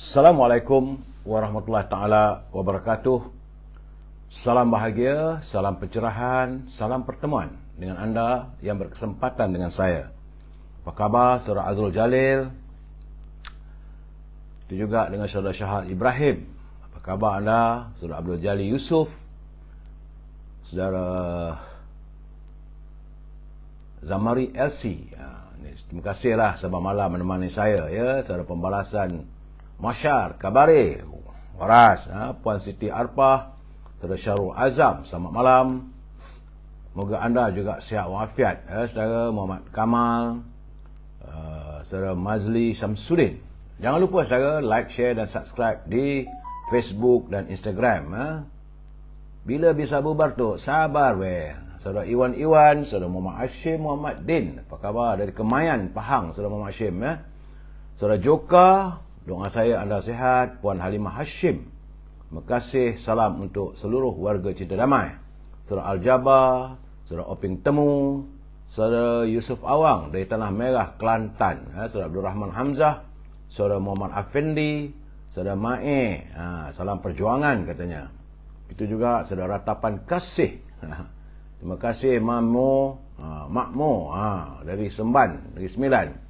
Assalamualaikum warahmatullahi taala wabarakatuh. Salam bahagia, salam pencerahan, salam pertemuan dengan anda yang berkesempatan dengan saya. Apa khabar Saudara Azrul Jalil? Itu juga dengan Saudara Syahad Ibrahim. Apa khabar anda Saudara Abdul Jalil Yusuf? Saudara Zamari LC. Terima kasihlah sebab malam menemani saya ya. Saudara pembalasan Masyar Kabare Waras, Puan Siti Arpah, Saudara Syarul Azam, selamat malam. Moga anda juga sihat walafiat. Saudara Muhammad Kamal, Saudara Mazli Samsudin. Jangan lupa saudara like, share dan subscribe di Facebook dan Instagram. Bila bisa bubar tu, sabar weh. Saudara Iwan, Saudara Muhammad Hashim Muhammad Din. Apa khabar dari Kemayan, Pahang, Saudara Muhammad Hashim. Saudara Joka, doa saya anda sihat. Puan Halimah Hashim, terima kasih. Salam untuk seluruh warga Cinta Damai. Saudara Al-Jabar, Saudara Oping Temu, Saudara Yusuf Awang dari Tanah Merah, Kelantan. Saudara Abdul Rahman Hamzah, Saudara Muhammad Afendi, Saudara Mae, salam perjuangan katanya. Itu juga Saudara Ratapan Kasih. Terima kasih Makmo dari Semban, dari Sembilan.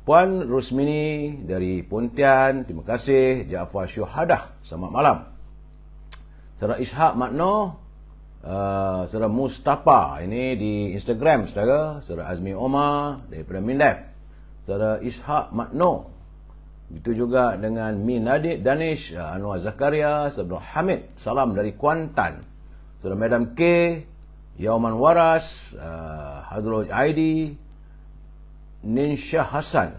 Puan Rusmini dari Pontian, terima kasih. Jaafar Syuhadah, selamat malam. Saudara Ishak Makno, Saudara Mustafa, ini di Instagram saudara. Saudara Azmi Omar daripada Mindef. Saudara Ishak Makno. Itu juga dengan Minadik Danish, Anwar Zakaria, Saudara Hamid, salam dari Kuantan. Saudara Madam K, Yauman Waras, Hazrul Aidi, Ninsha Hassan,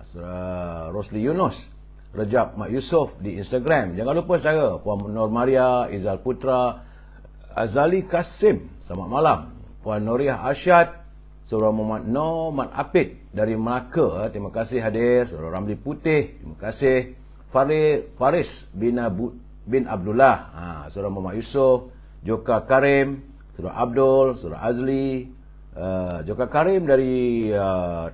Saudara Rosli Yunus, Rejab Mak Yusof di Instagram. Jangan lupa saudara Puan Nur Maria, Izal Putra, Azali Kasim, selamat malam. Puan Nuriah Arsyad, Saudara Muhammad Noh Mat Apid dari Melaka, terima kasih hadir. Saudara Ramli Putih, terima kasih. Faris bin Abdullah, Saudara Muhammad Yusof, Joka Karim, Saudara Abdul, Saudara Azli, Joka Karim dari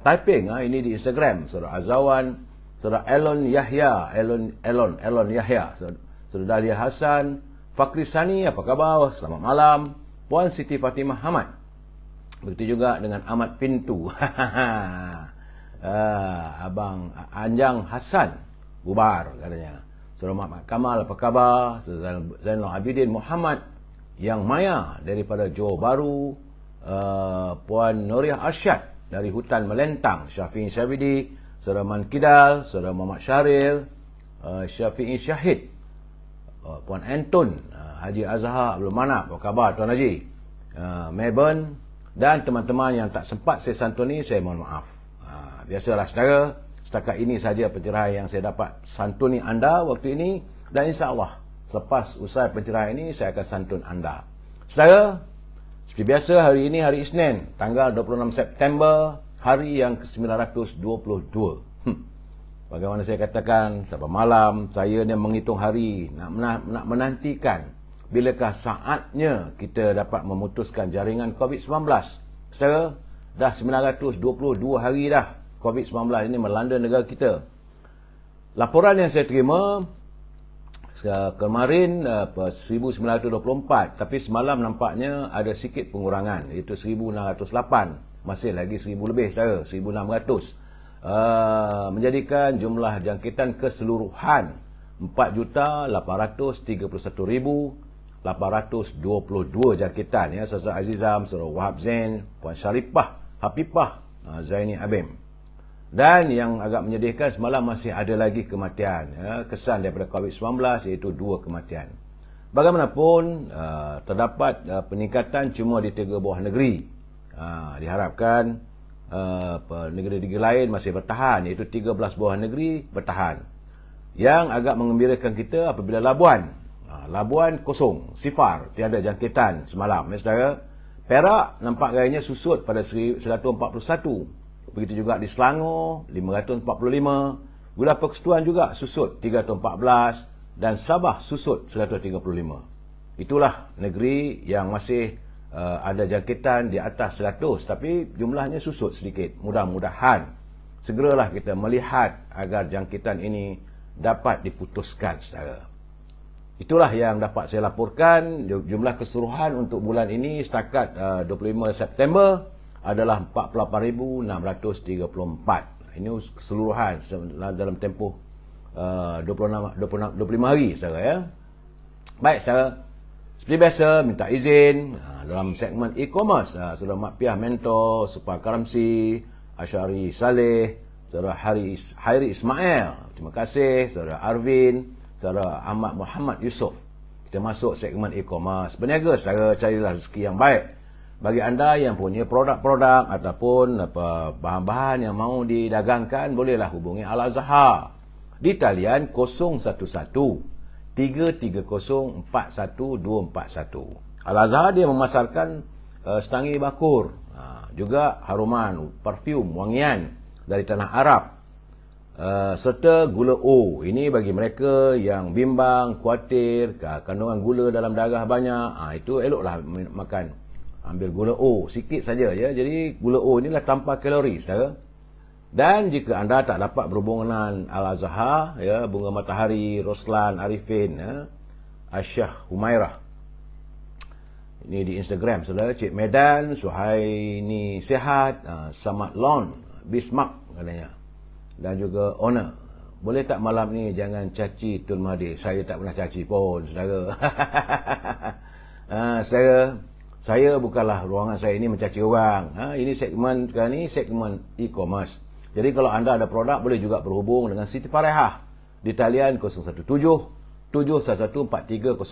Taiping, ini di Instagram. Saudara Azawan, Saudara Elon Yahya, Elon Yahya, Saudara Dahlia Hasan, Fakri Sani, apa khabar? Selamat malam. Puan Siti Fatimah Hamad. Begitu juga dengan Ahmad Pintu. Abang Anjang Hasan bubar katanya. Saudara Muhammad Kamal, apa khabar? Saudara Zainal Abidin Muhammad yang Maya daripada Johor Baru. Puan Nuriah Arsyad dari Hutan Melentang. Syafi'i Syabidi, Saudara Man Kidal, Saudara Muhammad Syahril, Syafi'i Syahid, Puan Anton, Haji Azhar Abdul Manap, apa khabar Tuan Haji, Melbourne, dan teman-teman yang tak sempat saya santuni, saya mohon maaf. Biasalah saudara, setakat ini saja pencerahan yang saya dapat santuni anda waktu ini, dan insya-Allah selepas usai pencerahan ini saya akan santun anda. Saudara, seperti biasa hari ini hari Isnin, tanggal 26 September, hari yang ke-922. Bagaimana saya katakan, sampai malam saya ni menghitung hari, nak menantikan bilakah saatnya kita dapat memutuskan jaringan COVID-19. Saudara, dah 922 hari dah COVID-19 ini melanda negara kita. Laporan yang saya terima kemarin 1924, tapi semalam nampaknya ada sikit pengurangan, iaitu 1608. Masih lagi 1000 lebih saudara, 1600. Menjadikan jumlah jangkitan keseluruhan 4,831,822 jangkitan ya. Saudara Azizam, Saudara Wahab Zain, Puan Syarifah Hafifah Zaini Abim. Dan yang agak menyedihkan, semalam masih ada lagi kematian ya, kesan daripada COVID-19, iaitu 2 kematian. Bagaimanapun terdapat peningkatan cuma di 3 buah negeri. Diharapkan negeri-negeri lain masih bertahan, iaitu 13 buah negeri bertahan. Yang agak mengembirakan kita apabila Labuan kosong, sifar, tiada jangkitan semalam ya saudara. Perak nampak gayanya susut pada 141. Begitu juga di Selangor 545, Wilayah Persekutuan juga susut 314, dan Sabah susut 135. Itulah negeri yang masih ada jangkitan di atas 100, tapi jumlahnya susut sedikit. Mudah-mudahan segeralah kita melihat agar jangkitan ini dapat diputuskan saudara. Itulah yang dapat saya laporkan. Jumlah keseluruhan untuk bulan ini setakat 25 September adalah 48,634. Ini keseluruhan dalam tempoh 25 hari saudara ya. Baik saudara, seperti biasa minta izin dalam segmen e-commerce saudara Mak Piah Mentor, Supar Karamsi, Asyari Saleh, saudara Hairi Ismail, terima kasih saudara Arvin, saudara Ahmad Muhammad Yusof. Kita masuk segmen e-commerce. Berniaga saudara, carilah rezeki yang baik. Bagi anda yang punya produk-produk ataupun bahan-bahan yang mahu didagangkan, bolehlah hubungi Al-Azhar di talian 011 330 41241. Al-Azhar dia memasarkan setangi bakur, juga haruman, parfum, wangian dari tanah Arab, serta gula O. Ini bagi mereka yang bimbang, khawatir kandungan gula dalam darah banyak, itu eloklah makan. Ambil gula O sikit saja ya. Jadi gula O inilah tanpa kalori saudara. Dan jika anda tak dapat berhubung dengan Al-Azhar ya, Bunga Matahari, Roslan Arifin ya, Asyah Humairah, ini di Instagram saudara, Cik Medan, Suhaini Sehat, Samad Lon, Bismarck katanya, dan juga Honor. Boleh tak malam ni jangan caci Tun Mahathir? Saya tak pernah caci pun saudara. Saya bukanlah ruangan saya ini mencaci orang. Ini segmen sekarang ni segmen e-commerce. Jadi kalau anda ada produk, boleh juga berhubung dengan Siti Farehah di talian 017 7114300.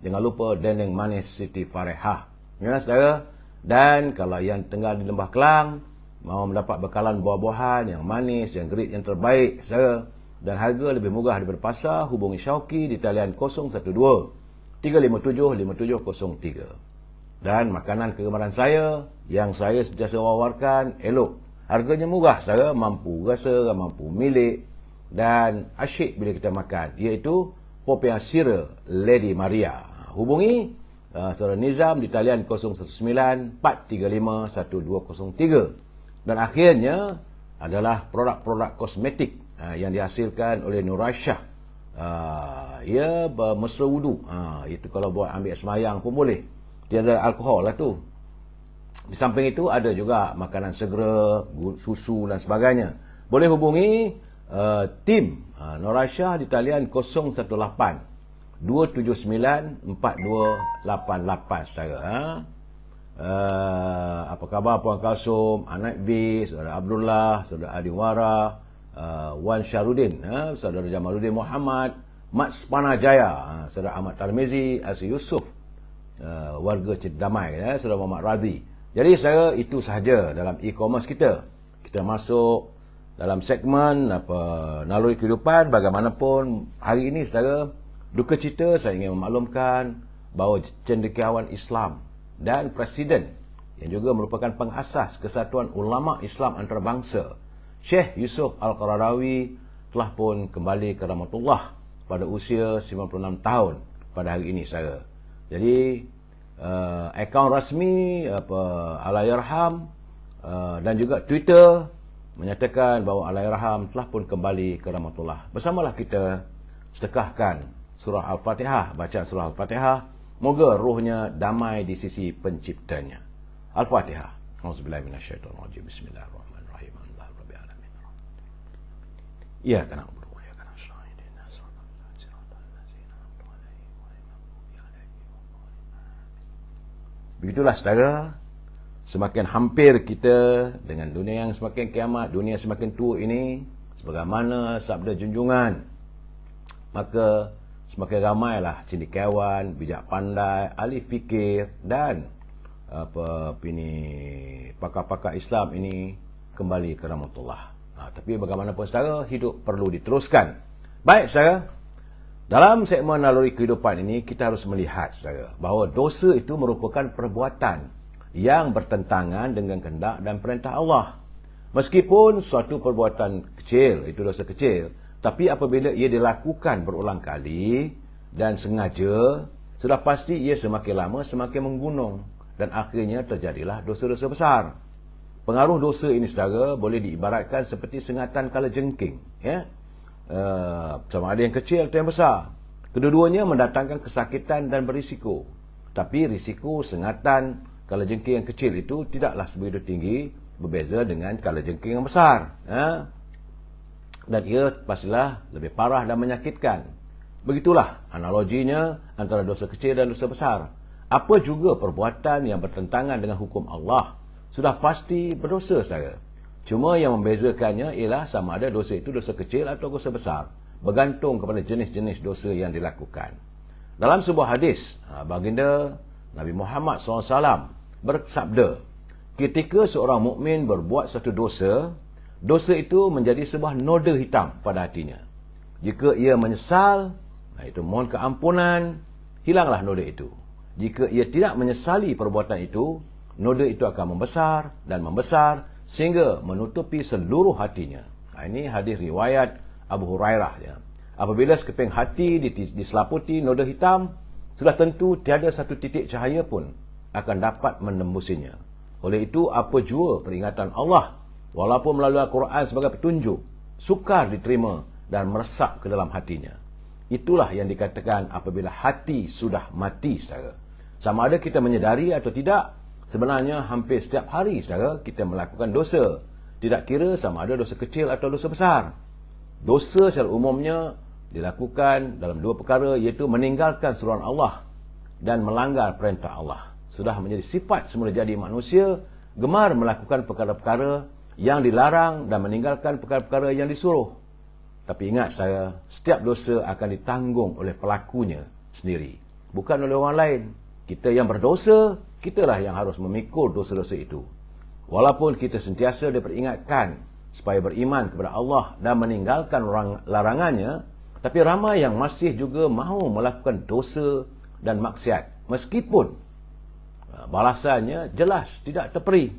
Jangan lupa dendeng manis Siti Farehah ya saudara. Dan kalau yang tinggal di Lembah Kelang, mahu mendapat bekalan buah-buahan yang manis, yang grade yang terbaik saudara, dan harga lebih murah daripada pasar, hubungi Syauqi di talian 012 357 5703. Dan makanan kegemaran saya yang saya sentiasa wawarkan, elok, harganya murah saudara, mampu rasa, mampu milik dan asyik bila kita makan, iaitu Popiah Sira Lady Maria. Hubungi saudara Nizam di talian 019 435 1203. Dan akhirnya adalah produk-produk kosmetik yang dihasilkan oleh Nur Aisyah. Ia mesra wudu. Itu kalau buat ambil semayang pun boleh. Tiada alkohol lah tu. Di samping itu ada juga makanan segera, susu dan sebagainya. Boleh hubungi tim Nur Aisyah di talian 018 279 4288 saudara. Apa khabar Puan Kasum, Anak V, saudara Abdullah, saudara Adi Wara, Wan Syarudin, saudara Jamaluddin Muhammad, Mat Spanajaya, saudara Ahmad Tarmizi, Asy Yusuf, warga Cedamai, saudara Muhammad Radhi. Jadi saudara, itu sahaja dalam e-commerce kita. Kita masuk dalam segmen naluri kehidupan. Bagaimanapun hari ini saudara, duka cita saya ingin memaklumkan bahawa cendekiawan Islam dan Presiden yang juga merupakan pengasas Kesatuan Ulama Islam Antarabangsa, Syekh Yusuf Al-Qaradawi, telah pun kembali ke rahmatullah pada usia 96 tahun pada hari ini saudara. Jadi akaun rasmi Allahyarham dan juga Twitter menyatakan bahawa Allahyarham telah pun kembali ke rahmatullah. Bersamalah kita sedekahkan surah Al-Fatihah, bacaan surah Al-Fatihah. Moga rohnya damai di sisi penciptanya. Al-Fatihah. Auzubillahi minasyaitonirrajim. Bismillahirrahmanirrahim. Alhamdulillahirabbil alamin. Iyyaka na'budu wa iyyaka nasta'in. Ihdinas siratal ladzina an'amta 'alaihim ghairil maghdubi 'alaihim waladdallin. Begitulah saudara, semakin hampir kita dengan dunia yang semakin kiamat, dunia semakin tua ini, sebagaimana sabda junjungan, maka semakin ramailah cendekiawan, bijak pandai, ahli fikir dan pakar-pakar Islam ini kembali ke rahmatullah. Tapi bagaimanapun saudara, hidup perlu diteruskan. Baik saudara, dalam segmen naluri kehidupan ini kita harus melihat saudara, bahawa dosa itu merupakan perbuatan yang bertentangan dengan kehendak dan perintah Allah. Meskipun suatu perbuatan kecil, itu dosa kecil, tapi apabila ia dilakukan berulang kali dan sengaja, sudah pasti ia semakin lama semakin menggunung dan akhirnya terjadilah dosa-dosa besar. Pengaruh dosa ini saudara boleh diibaratkan seperti sengatan kalajengking, ya. sama ada yang kecil atau yang besar. Kedua-duanya mendatangkan kesakitan dan berisiko. Tapi risiko sengatan kalajengking yang kecil itu tidaklah sebegitu tinggi berbeza dengan kalajengking yang besar. Dan ia pastilah lebih parah dan menyakitkan. Begitulah analoginya antara dosa kecil dan dosa besar. Apa juga perbuatan yang bertentangan dengan hukum Allah sudah pasti berdosa, saudara. Cuma yang membezakannya ialah sama ada dosa itu dosa kecil atau dosa besar, bergantung kepada jenis-jenis dosa yang dilakukan. Dalam sebuah hadis, baginda Nabi Muhammad SAW bersabda, ketika seorang mukmin berbuat satu dosa, dosa itu menjadi sebuah noda hitam pada hatinya. Jika ia menyesal, itu mohon keampunan, hilanglah noda itu. Jika ia tidak menyesali perbuatan itu, noda itu akan membesar dan membesar sehingga menutupi seluruh hatinya. Ini hadis riwayat Abu Hurairah. Apabila sekeping hati diselaputi noda hitam, sudah tentu tiada satu titik cahaya pun akan dapat menembusinya. Oleh itu, apa jua peringatan Allah, walaupun melalui Al-Quran sebagai petunjuk, sukar diterima dan meresap ke dalam hatinya. Itulah yang dikatakan apabila hati sudah mati, saudara. Sama ada kita menyedari atau tidak, sebenarnya hampir setiap hari, saudara, kita melakukan dosa. Tidak kira sama ada dosa kecil atau dosa besar. Dosa secara umumnya dilakukan dalam dua perkara, iaitu meninggalkan seruan Allah dan melanggar perintah Allah. Sudah menjadi sifat semula jadi manusia, gemar melakukan perkara-perkara yang dilarang dan meninggalkan perkara-perkara yang disuruh. Tapi ingat, saudara, setiap dosa akan ditanggung oleh pelakunya sendiri, bukan oleh orang lain. Kita yang berdosa, kitalah yang harus memikul dosa-dosa itu. Walaupun kita sentiasa diperingatkan supaya beriman kepada Allah dan meninggalkan larangannya, tapi ramai yang masih juga mahu melakukan dosa dan maksiat, meskipun balasannya jelas tidak terperi.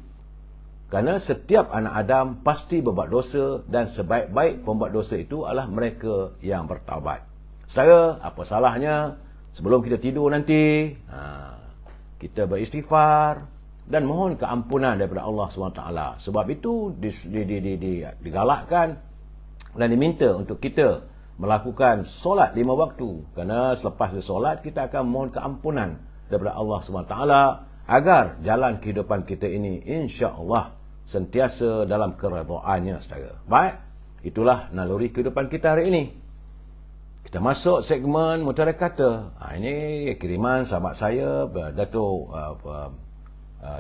Kerana setiap anak Adam pasti berbuat dosa, dan sebaik-baik pembuat dosa itu adalah mereka yang bertaubat. Saudara, apa salahnya sebelum kita tidur nanti, kita beristighfar dan mohon keampunan daripada Allah SWT. Sebab itu digalakkan dan diminta untuk kita melakukan solat 5 waktu. Kerana selepas solat kita akan mohon keampunan daripada Allah SWT agar jalan kehidupan kita ini insya-Allah sentiasa dalam keredaannya, saudara. Baik, itulah naluri kehidupan kita hari ini. Kita masuk segmen Mutiara Kata. Ini kiriman sahabat saya, Dato'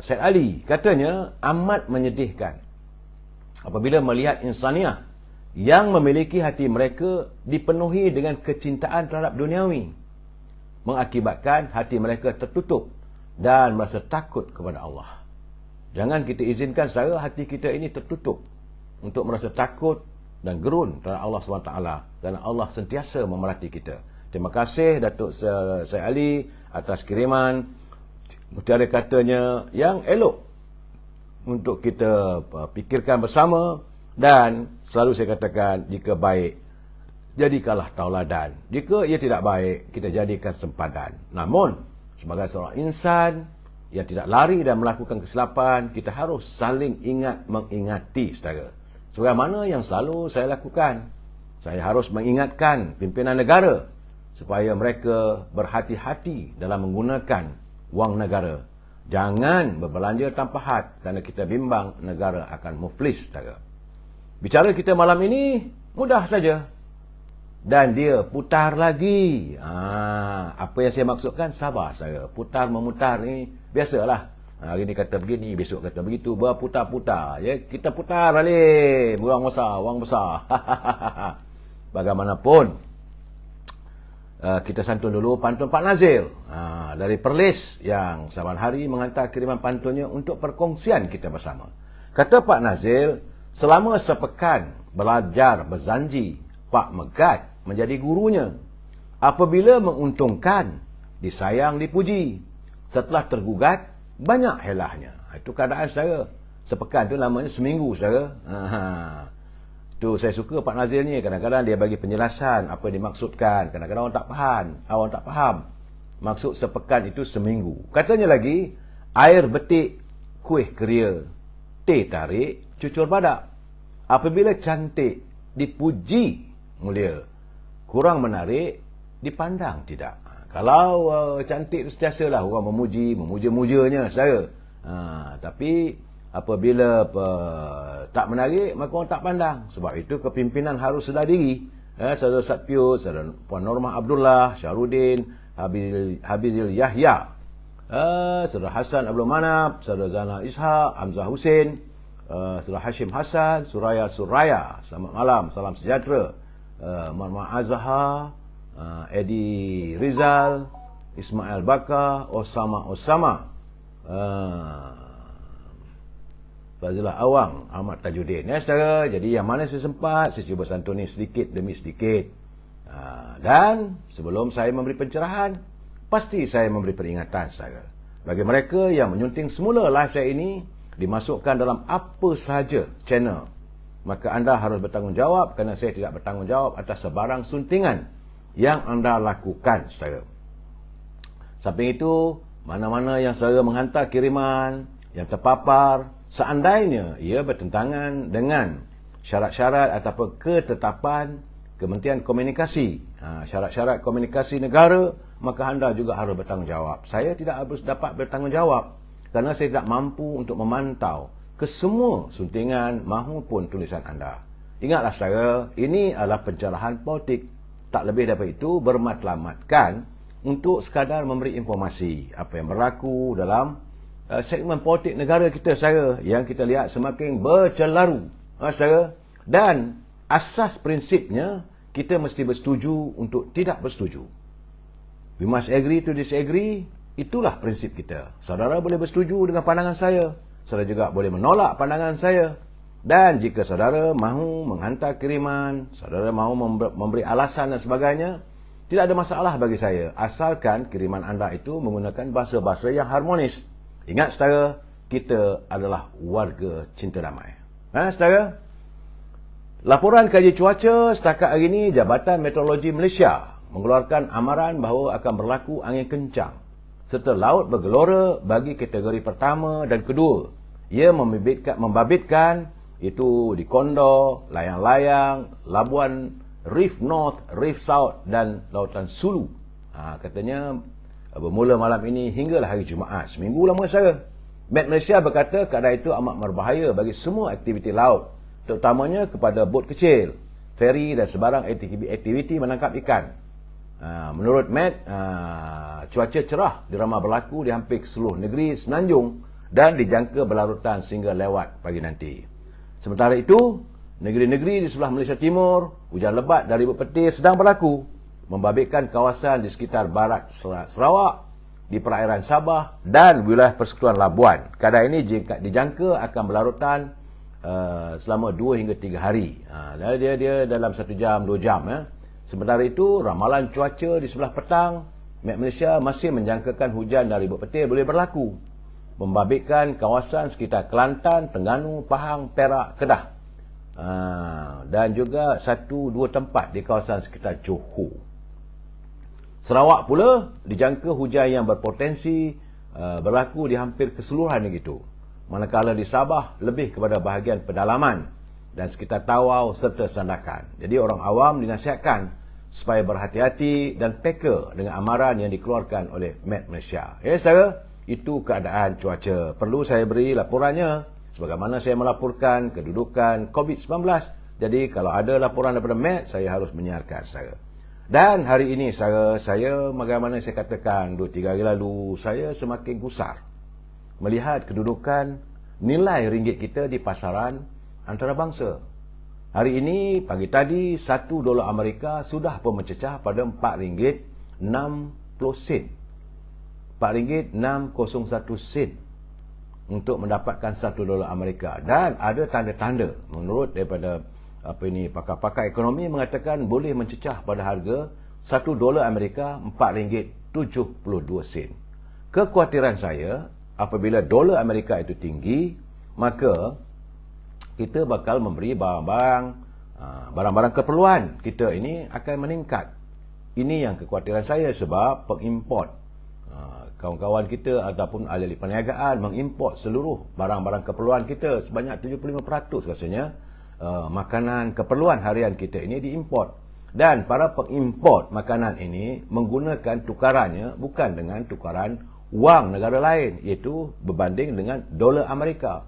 Syed Ali. Katanya, amat menyedihkan apabila melihat insaniah yang memiliki hati mereka dipenuhi dengan kecintaan terhadap duniawi, mengakibatkan hati mereka tertutup dan merasa takut kepada Allah. Jangan kita izinkan, saudara, hati kita ini tertutup untuk merasa takut dan gerun terhadap Allah SWT, kerana Allah sentiasa memerhati kita. Terima kasih Datuk Syed Ali atas kiriman Mutiara Katanya yang elok untuk kita fikirkan bersama. Dan selalu saya katakan, jika baik, jadikanlah tauladan. Jika ia tidak baik, kita jadikan sempadan. Namun, sebagai seorang insan yang tidak lari dan melakukan kesilapan, kita harus saling ingat mengingati, saudara. Sebagaimana yang selalu saya lakukan, saya harus mengingatkan pimpinan negara supaya mereka berhati-hati dalam menggunakan wang negara. Jangan berbelanja tanpa had, kerana kita bimbang negara akan muflis, saudara. Bicara kita malam ini mudah saja, dan dia putar lagi. Apa yang saya maksudkan, sabar saya. Putar memutar ni biasalah. Hari ni kata begini, besok kata begitu, berputar-putar. Ya, kita putar balik. Wang besar. Bagaimanapun, kita santun dulu pantun Pak Nazil dari Perlis, yang saban hari menghantar kiriman pantunnya untuk perkongsian kita bersama. Kata Pak Nazil, selama sepekan belajar berjanji, Pak Megat menjadi gurunya. Apabila menguntungkan, disayang, dipuji. Setelah tergugat, banyak helahnya. Itu keadaan, saudara. Sepekan tu namanya seminggu, saudara. Itu saya suka Pak Nazil ni. Kadang-kadang dia bagi penjelasan apa yang dimaksudkan. Kadang-kadang orang tak faham. Maksud sepekan itu seminggu. Katanya lagi, air betik, kuih keria, teh tarik, cucur badak. Apabila cantik, dipuji, mulia. Kurang menarik, dipandang tidak. Kalau cantik sentiasalah orang memuja-mujanya saudara. Tapi apabila tak menarik, maka orang tak pandang. Sebab itu kepimpinan harus sedar diri. Saudara Satpiut, saudara Puan Normah Abdullah, Syahrudin, Habizil Yahya, saudara Hasan Abdul Manap, saudara Zana Ishaq, Hamzah Hussein, saudara Hashim Hassan, Suraya, selamat malam, salam sejahtera. Muhammad Azhar, Edi Rizal, Ismail Bakar, Osama, Fazilah Awang, Ahmad Tajuddin. Saudara, jadi yang mana saya sempat, saya cuba santuni sedikit demi sedikit. Dan sebelum saya memberi pencerahan, pasti saya memberi peringatan, saudara. Bagi mereka yang menyunting semula live saya ini, dimasukkan dalam apa sahaja channel, maka anda harus bertanggungjawab kerana saya tidak bertanggungjawab atas sebarang suntingan yang anda lakukan, saudara. Samping itu, mana-mana yang saudara menghantar kiriman yang terpapar, seandainya ia bertentangan dengan syarat-syarat ataupun ketetapan Kementerian Komunikasi, syarat-syarat komunikasi negara, maka anda juga harus bertanggungjawab. Saya tidak harus dapat bertanggungjawab kerana saya tidak mampu untuk memantau kesemua suntingan mahupun tulisan anda. Ingatlah saudara, ini adalah pencerahan politik. Tak lebih daripada itu, bermatlamatkan untuk sekadar memberi informasi apa yang berlaku dalam segmen politik negara kita, saudara, yang kita lihat semakin bercelaru, saudara. Dan asas prinsipnya, kita mesti bersetuju untuk tidak bersetuju. We must agree to disagree. Itulah prinsip kita. Saudara boleh bersetuju dengan pandangan saya, saudara juga boleh menolak pandangan saya. Dan jika saudara mahu menghantar kiriman, saudara mahu memberi alasan dan sebagainya, tidak ada masalah bagi saya, asalkan kiriman anda itu menggunakan bahasa-bahasa yang harmonis. Ingat saudara, kita adalah warga cinta damai. Saudara, laporan kaji cuaca setakat hari ini, Jabatan Meteorologi Malaysia mengeluarkan amaran bahawa akan berlaku angin kencang serta laut bergelora bagi kategori pertama dan kedua. Ia membabitkan itu di Condor, Layang-Layang, Labuan, Reef North, Reef South dan Lautan Sulu. Katanya bermula malam ini hinggalah hari Jumaat. Seminggu lama saja. Met Malaysia berkata keadaan itu amat berbahaya bagi semua aktiviti laut, terutamanya kepada bot kecil, feri dan sebarang aktiviti menangkap ikan. Menurut Met, cuaca cerah diramai berlaku di hampir seluruh negeri Semenanjung dan dijangka berlarutan sehingga lewat pagi nanti. Sementara itu, negeri-negeri di sebelah Malaysia Timur, hujan lebat dari bukit petir sedang berlaku, membabitkan kawasan di sekitar barat Sarawak, di perairan Sabah dan wilayah Persekutuan Labuan. Keadaan ini dijangka akan berlarutan selama 2 hingga 3 hari. Dia dalam 1 jam, 2 jam. Sementara itu, ramalan cuaca di sebelah petang, Met Malaysia masih menjangkakan hujan dari bukit petir boleh berlaku, membabitkan kawasan sekitar Kelantan, Terengganu, Pahang, Perak, Kedah, dan juga 1-2 tempat di kawasan sekitar Johor. Sarawak pula dijangka hujan yang berpotensi berlaku di hampir keseluruhan negeri itu, manakala di Sabah lebih kepada bahagian pedalaman dan sekitar Tawau serta Sandakan. Jadi orang awam dinasihatkan supaya berhati-hati dan peka dengan amaran yang dikeluarkan oleh Met Malaysia. Saudara, itu keadaan cuaca. Perlu saya beri laporannya sebagaimana saya melaporkan kedudukan COVID-19. Jadi kalau ada laporan daripada Met, saya harus menyiarkan, saudara. Dan hari ini, saudara, saya bagaimana saya katakan 2-3 hari lalu, saya semakin gusar melihat kedudukan nilai ringgit kita di pasaran antarabangsa. Hari ini, pagi tadi, $1 Amerika sudah pun mencecah pada RM4.60. RM4.601 untuk mendapatkan $1 Amerika. Dan ada tanda-tanda menurut daripada pakar-pakar ekonomi mengatakan boleh mencecah pada harga $1 Amerika RM4.72. Kekhawatiran saya, apabila dolar Amerika itu tinggi, maka kita bakal memberi barang-barang keperluan kita ini akan meningkat. Ini yang kekhawatiran saya sebab pengimport, kawan-kawan kita ataupun ahli perniagaan mengimport seluruh barang-barang keperluan kita sebanyak 75% rasanya. Makanan keperluan harian kita ini diimport. Dan para pengimport makanan ini menggunakan tukarannya bukan dengan tukaran wang negara lain, iaitu berbanding dengan dolar Amerika.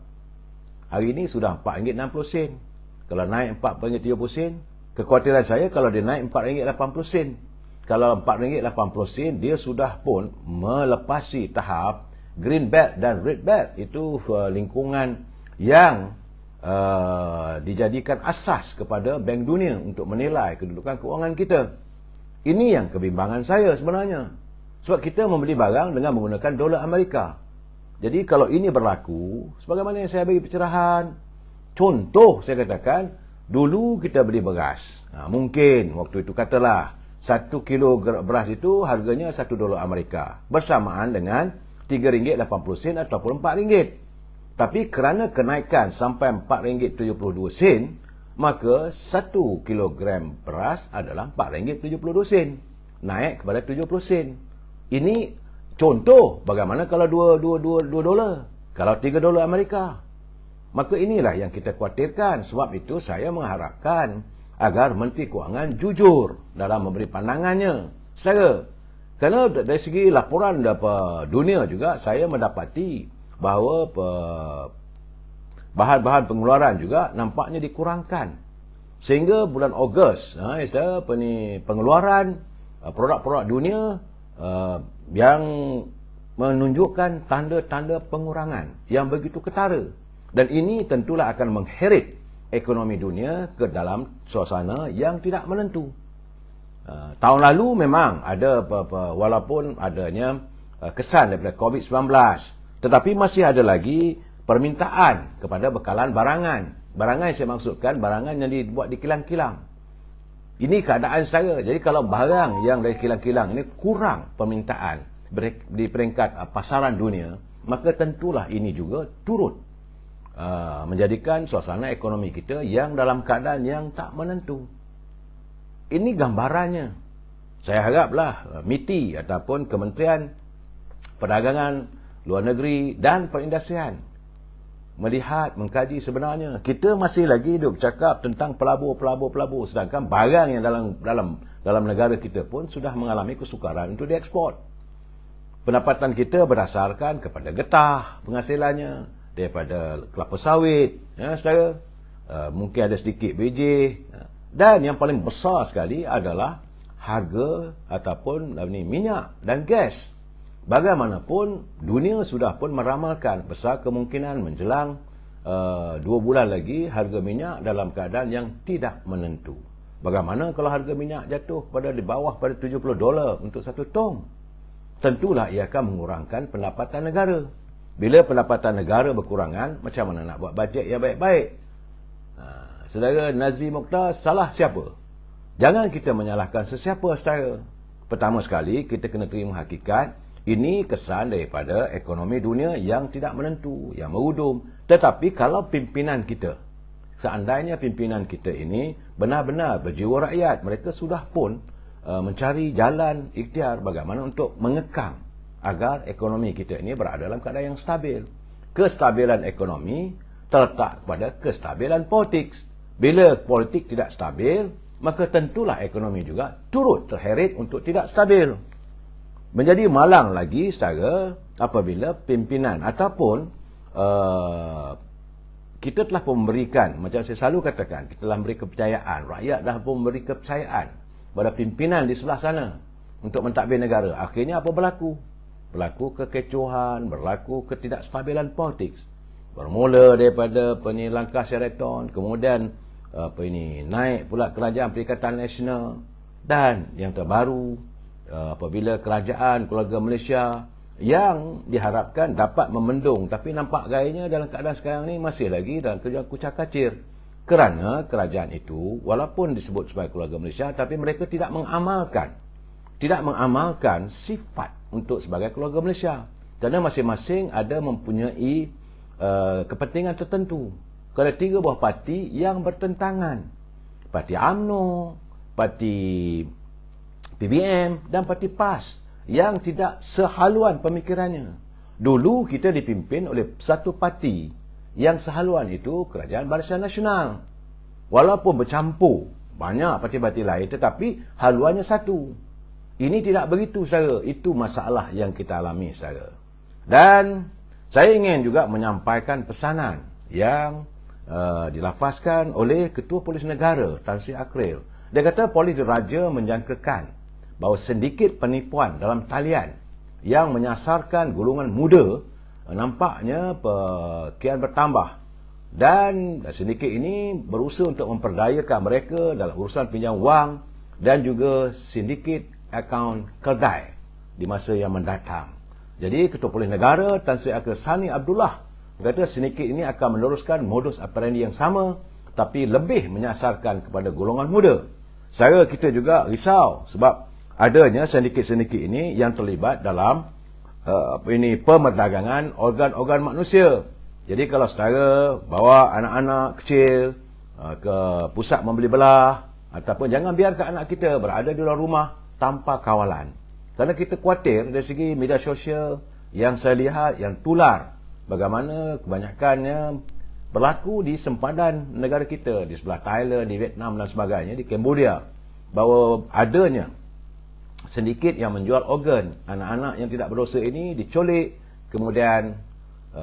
Hari ini sudah RM4.60. Kalau naik RM4.70, kekhawatiran saya kalau dia naik RM4.80. Kalau RM4.80, dia sudah pun melepasi tahap green belt dan red belt. Itu lingkungan yang dijadikan asas kepada Bank Dunia untuk menilai kedudukan keuangan kita. Ini yang kebimbangan saya sebenarnya. Sebab kita membeli barang dengan menggunakan dolar Amerika. Jadi kalau ini berlaku, sebagaimana yang saya bagi pencerahan, contoh saya katakan, dulu kita beli beras. Mungkin waktu itu katalah 1 kilo beras itu harganya $1 Amerika. Bersamaan dengan RM3.80 ataupun RM4. Tapi kerana kenaikan sampai RM4.72, maka 1 kilogram beras adalah RM4.72. Naik kepada 70 sen. Ini contoh bagaimana kalau $2 kalau $3 Amerika. Maka inilah yang kita khawatirkan. Sebab itu saya mengharapkan agar Menteri Kewangan jujur dalam memberi pandangannya. Kerana dari segi laporan dunia juga, saya mendapati bahawa bahan-bahan pengeluaran juga nampaknya dikurangkan. Sehingga bulan Ogos, pengeluaran produk-produk dunia yang menunjukkan tanda-tanda pengurangan yang begitu ketara. Dan ini tentulah akan mengheret ekonomi dunia ke dalam suasana yang tidak menentu. Tahun lalu memang ada walaupun adanya kesan daripada COVID-19, tetapi masih ada lagi permintaan kepada bekalan barangan. Barangan yang saya maksudkan, barangan yang dibuat di kilang-kilang. Ini keadaan saya. Jadi kalau barang yang dari kilang-kilang ini kurang permintaan di peringkat pasaran dunia, maka tentulah ini juga turut menjadikan suasana ekonomi kita yang dalam keadaan yang tak menentu. Ini gambarannya. Saya haraplah MITI ataupun Kementerian Perdagangan Luar Negeri dan Perindustrian melihat, mengkaji sebenarnya. Kita masih lagi duk cakap tentang pelabur, sedangkan barang yang dalam negara kita pun sudah mengalami kesukaran untuk diekspor. Pendapatan kita berdasarkan kepada getah penghasilannya, daripada kelapa sawit, saudara. Mungkin ada sedikit biji. Dan yang paling besar sekali adalah harga ataupun minyak dan gas. Bagaimanapun, dunia sudah pun meramalkan besar kemungkinan menjelang 2 bulan lagi harga minyak dalam keadaan yang tidak menentu. Bagaimana kalau harga minyak jatuh pada di bawah pada $70 untuk 1 tong? Tentulah ia akan mengurangkan pendapatan negara. Bila pendapatan negara berkurangan, macam mana nak buat bajet yang baik-baik? Saudara Nazim Mokhtar, salah siapa? Jangan kita menyalahkan sesiapa, saudara. Pertama sekali, kita kena terima hakikat, ini kesan daripada ekonomi dunia yang tidak menentu, yang merudum. Tetapi kalau pimpinan kita, seandainya pimpinan kita ini benar-benar berjiwa rakyat, mereka sudah pun mencari jalan ikhtiar bagaimana untuk mengekang agar ekonomi kita ini berada dalam keadaan yang stabil. Kestabilan ekonomi terletak pada kestabilan politik. Bila politik tidak stabil, maka tentulah ekonomi juga turut terheret untuk tidak stabil. Menjadi malang lagi secara apabila pimpinan ataupun kita telah memberikan, macam saya selalu katakan, kita telah memberi kepercayaan, rakyat dah pun memberi kepercayaan pada pimpinan di sebelah sana untuk mentadbir negara. Akhirnya apa berlaku? Berlaku kekecohan, berlaku ketidakstabilan politik. Bermula daripada langkah Sheraton, kemudian naik pula kerajaan Perikatan Nasional, dan yang terbaru apabila kerajaan keluarga Malaysia yang diharapkan dapat memendung, tapi nampak gayanya dalam keadaan sekarang ni masih lagi dalam kerja kucak-kacir. Kerana kerajaan itu walaupun disebut sebagai keluarga Malaysia, tapi mereka tidak mengamalkan sifat untuk sebagai keluarga Malaysia. Kerana masing-masing ada mempunyai kepentingan tertentu. Kerana 3 buah parti yang bertentangan. Parti UMNO, parti PBM dan parti PAS yang tidak sehaluan pemikirannya. Dulu kita dipimpin oleh satu parti yang sehaluan itu Kerajaan Barisan Nasional. Walaupun bercampur banyak parti-parti lain, tetapi haluannya satu. Ini tidak begitu, saudara. Itu masalah yang kita alami, saudara. Dan saya ingin juga menyampaikan pesanan yang dilafazkan oleh Ketua Polis Negara Tan Sri Akril. Dia kata Polis Diraja menjangkakan bahawa sedikit penipuan dalam talian yang menyasarkan golongan muda nampaknya kian bertambah, dan sedikit ini berusaha untuk memperdayakan mereka dalam urusan pinjam wang dan juga sindiket akaun kedai di masa yang mendatang. Jadi Ketua Polis Negara Tan Sri Akril Sani Abdullah kata sedikit ini akan meneruskan modus operandi yang sama, tapi lebih menyasarkan kepada golongan muda. Saya kita juga risau sebab adanya sindiket-sindiket ini yang terlibat dalam pemerdagangan organ-organ manusia. Jadi kalau saudara bawa anak-anak kecil ke pusat membeli belah, ataupun jangan biarkan anak kita berada di luar rumah tanpa kawalan. Kerana kita khawatir dari segi media sosial yang saya lihat yang tular, bagaimana kebanyakannya berlaku di sempadan negara kita, di sebelah Thailand, di Vietnam dan sebagainya, di Cambodia, bahawa adanya sedikit yang menjual organ anak-anak yang tidak berdosa ini dicolik, kemudian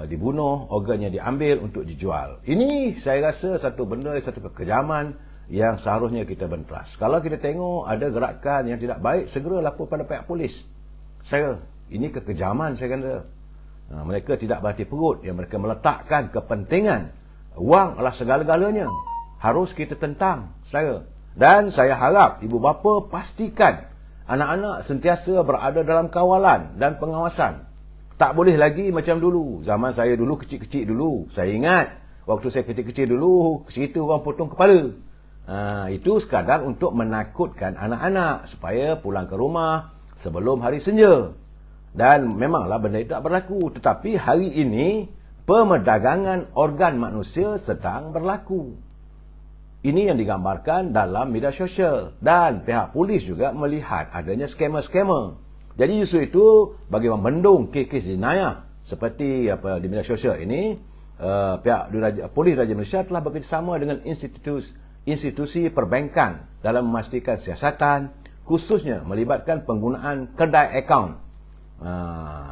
dibunuh, organnya diambil untuk dijual. Ini saya rasa satu benda, satu kekejaman yang seharusnya kita bentras. Kalau kita tengok ada gerakan yang tidak baik, segera lapor pada pihak polis. Ini kekejaman, saya kata. Mereka tidak berhati perut, yang mereka meletakkan kepentingan wang adalah segala-galanya. Harus kita tentang, saudara. Dan saya harap ibu bapa pastikan anak-anak sentiasa berada dalam kawalan dan pengawasan. Tak boleh lagi macam dulu. Zaman saya dulu, kecil-kecil dulu, saya ingat waktu saya kecil-kecil dulu, cerita orang potong kepala. Itu sekadar untuk menakutkan anak-anak supaya pulang ke rumah sebelum hari senja. Dan memanglah benda itu tak berlaku. Tetapi hari ini pemerdagangan organ manusia sedang berlaku. Ini yang digambarkan dalam media sosial. Dan pihak polis juga melihat adanya skema-skema. Jadi justru itu bagi membendung kes-kes jenayah seperti di media sosial ini, pihak Polis Diraja Malaysia telah bekerjasama dengan institusi perbankan dalam memastikan siasatan, khususnya melibatkan penggunaan kedai akaun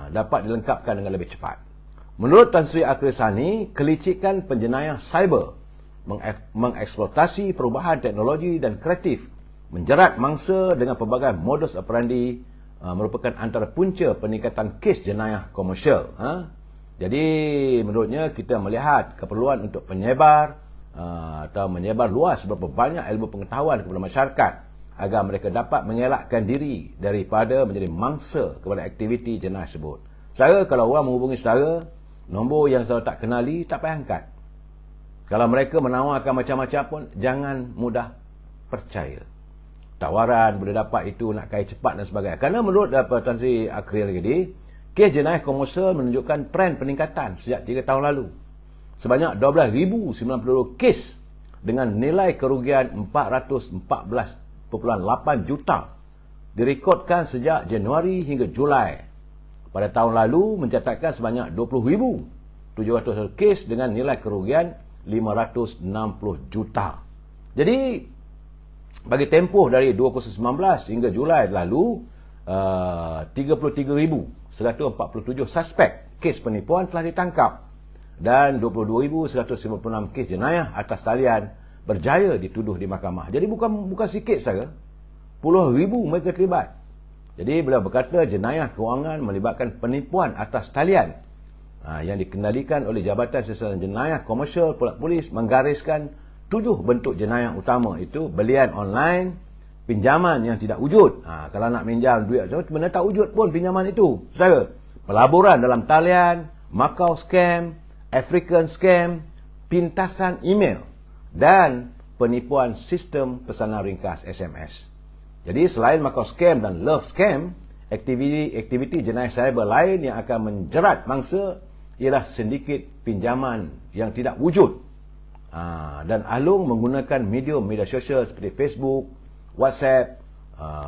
dapat dilengkapkan dengan lebih cepat. Menurut Tan Sri Akril Sani, kelicikan penjenayah cyber mengeksploitasi perubahan teknologi dan kreatif, menjerat mangsa dengan pelbagai modus operandi, merupakan antara punca peningkatan kes jenayah komersial. Jadi menurutnya kita melihat keperluan untuk penyebar atau menyebar luas berapa banyak ilmu pengetahuan kepada masyarakat agar mereka dapat mengelakkan diri daripada menjadi mangsa kepada aktiviti jenayah tersebut. Saya kalau orang menghubungi saudara, nombor yang saudara tak kenali, tak payah angkat. Kalau mereka menawarkan macam-macam pun, jangan mudah percaya. Tawaran boleh dapat itu, nak kaya cepat dan sebagainya. Kerana menurut Tan Sri Akril tadi, kes jenayah komersial menunjukkan trend peningkatan sejak 3 tahun lalu. Sebanyak 12,092 kes dengan nilai kerugian 414.8 juta direkodkan sejak Januari hingga Julai. Pada tahun lalu mencatatkan sebanyak 20,700 kes dengan nilai kerugian 560 juta. Jadi bagi tempoh dari 2019 hingga Julai lalu, 33,147 suspek kes penipuan telah ditangkap dan 22,156 kes jenayah atas talian berjaya dituduh di mahkamah. Jadi bukan sikit saja. Puluh ribu mereka terlibat. Jadi beliau berkata jenayah kewangan melibatkan penipuan atas talian yang dikendalikan oleh Jabatan Siasatan Jenayah Komersial Polis menggariskan 7 bentuk jenayah utama, itu belian online, pinjaman yang tidak wujud. Kalau nak pinjam duit, benda tak wujud pun pinjaman itu. Saudara, pelaburan dalam talian, Macau scam, African scam, pintasan email dan penipuan sistem pesanan ringkas SMS. Jadi selain Macau scam dan love scam, aktiviti jenayah cyber lain yang akan menjerat mangsa ialah sindiket pinjaman yang tidak wujud. Dan Alung menggunakan media sosial seperti Facebook, WhatsApp,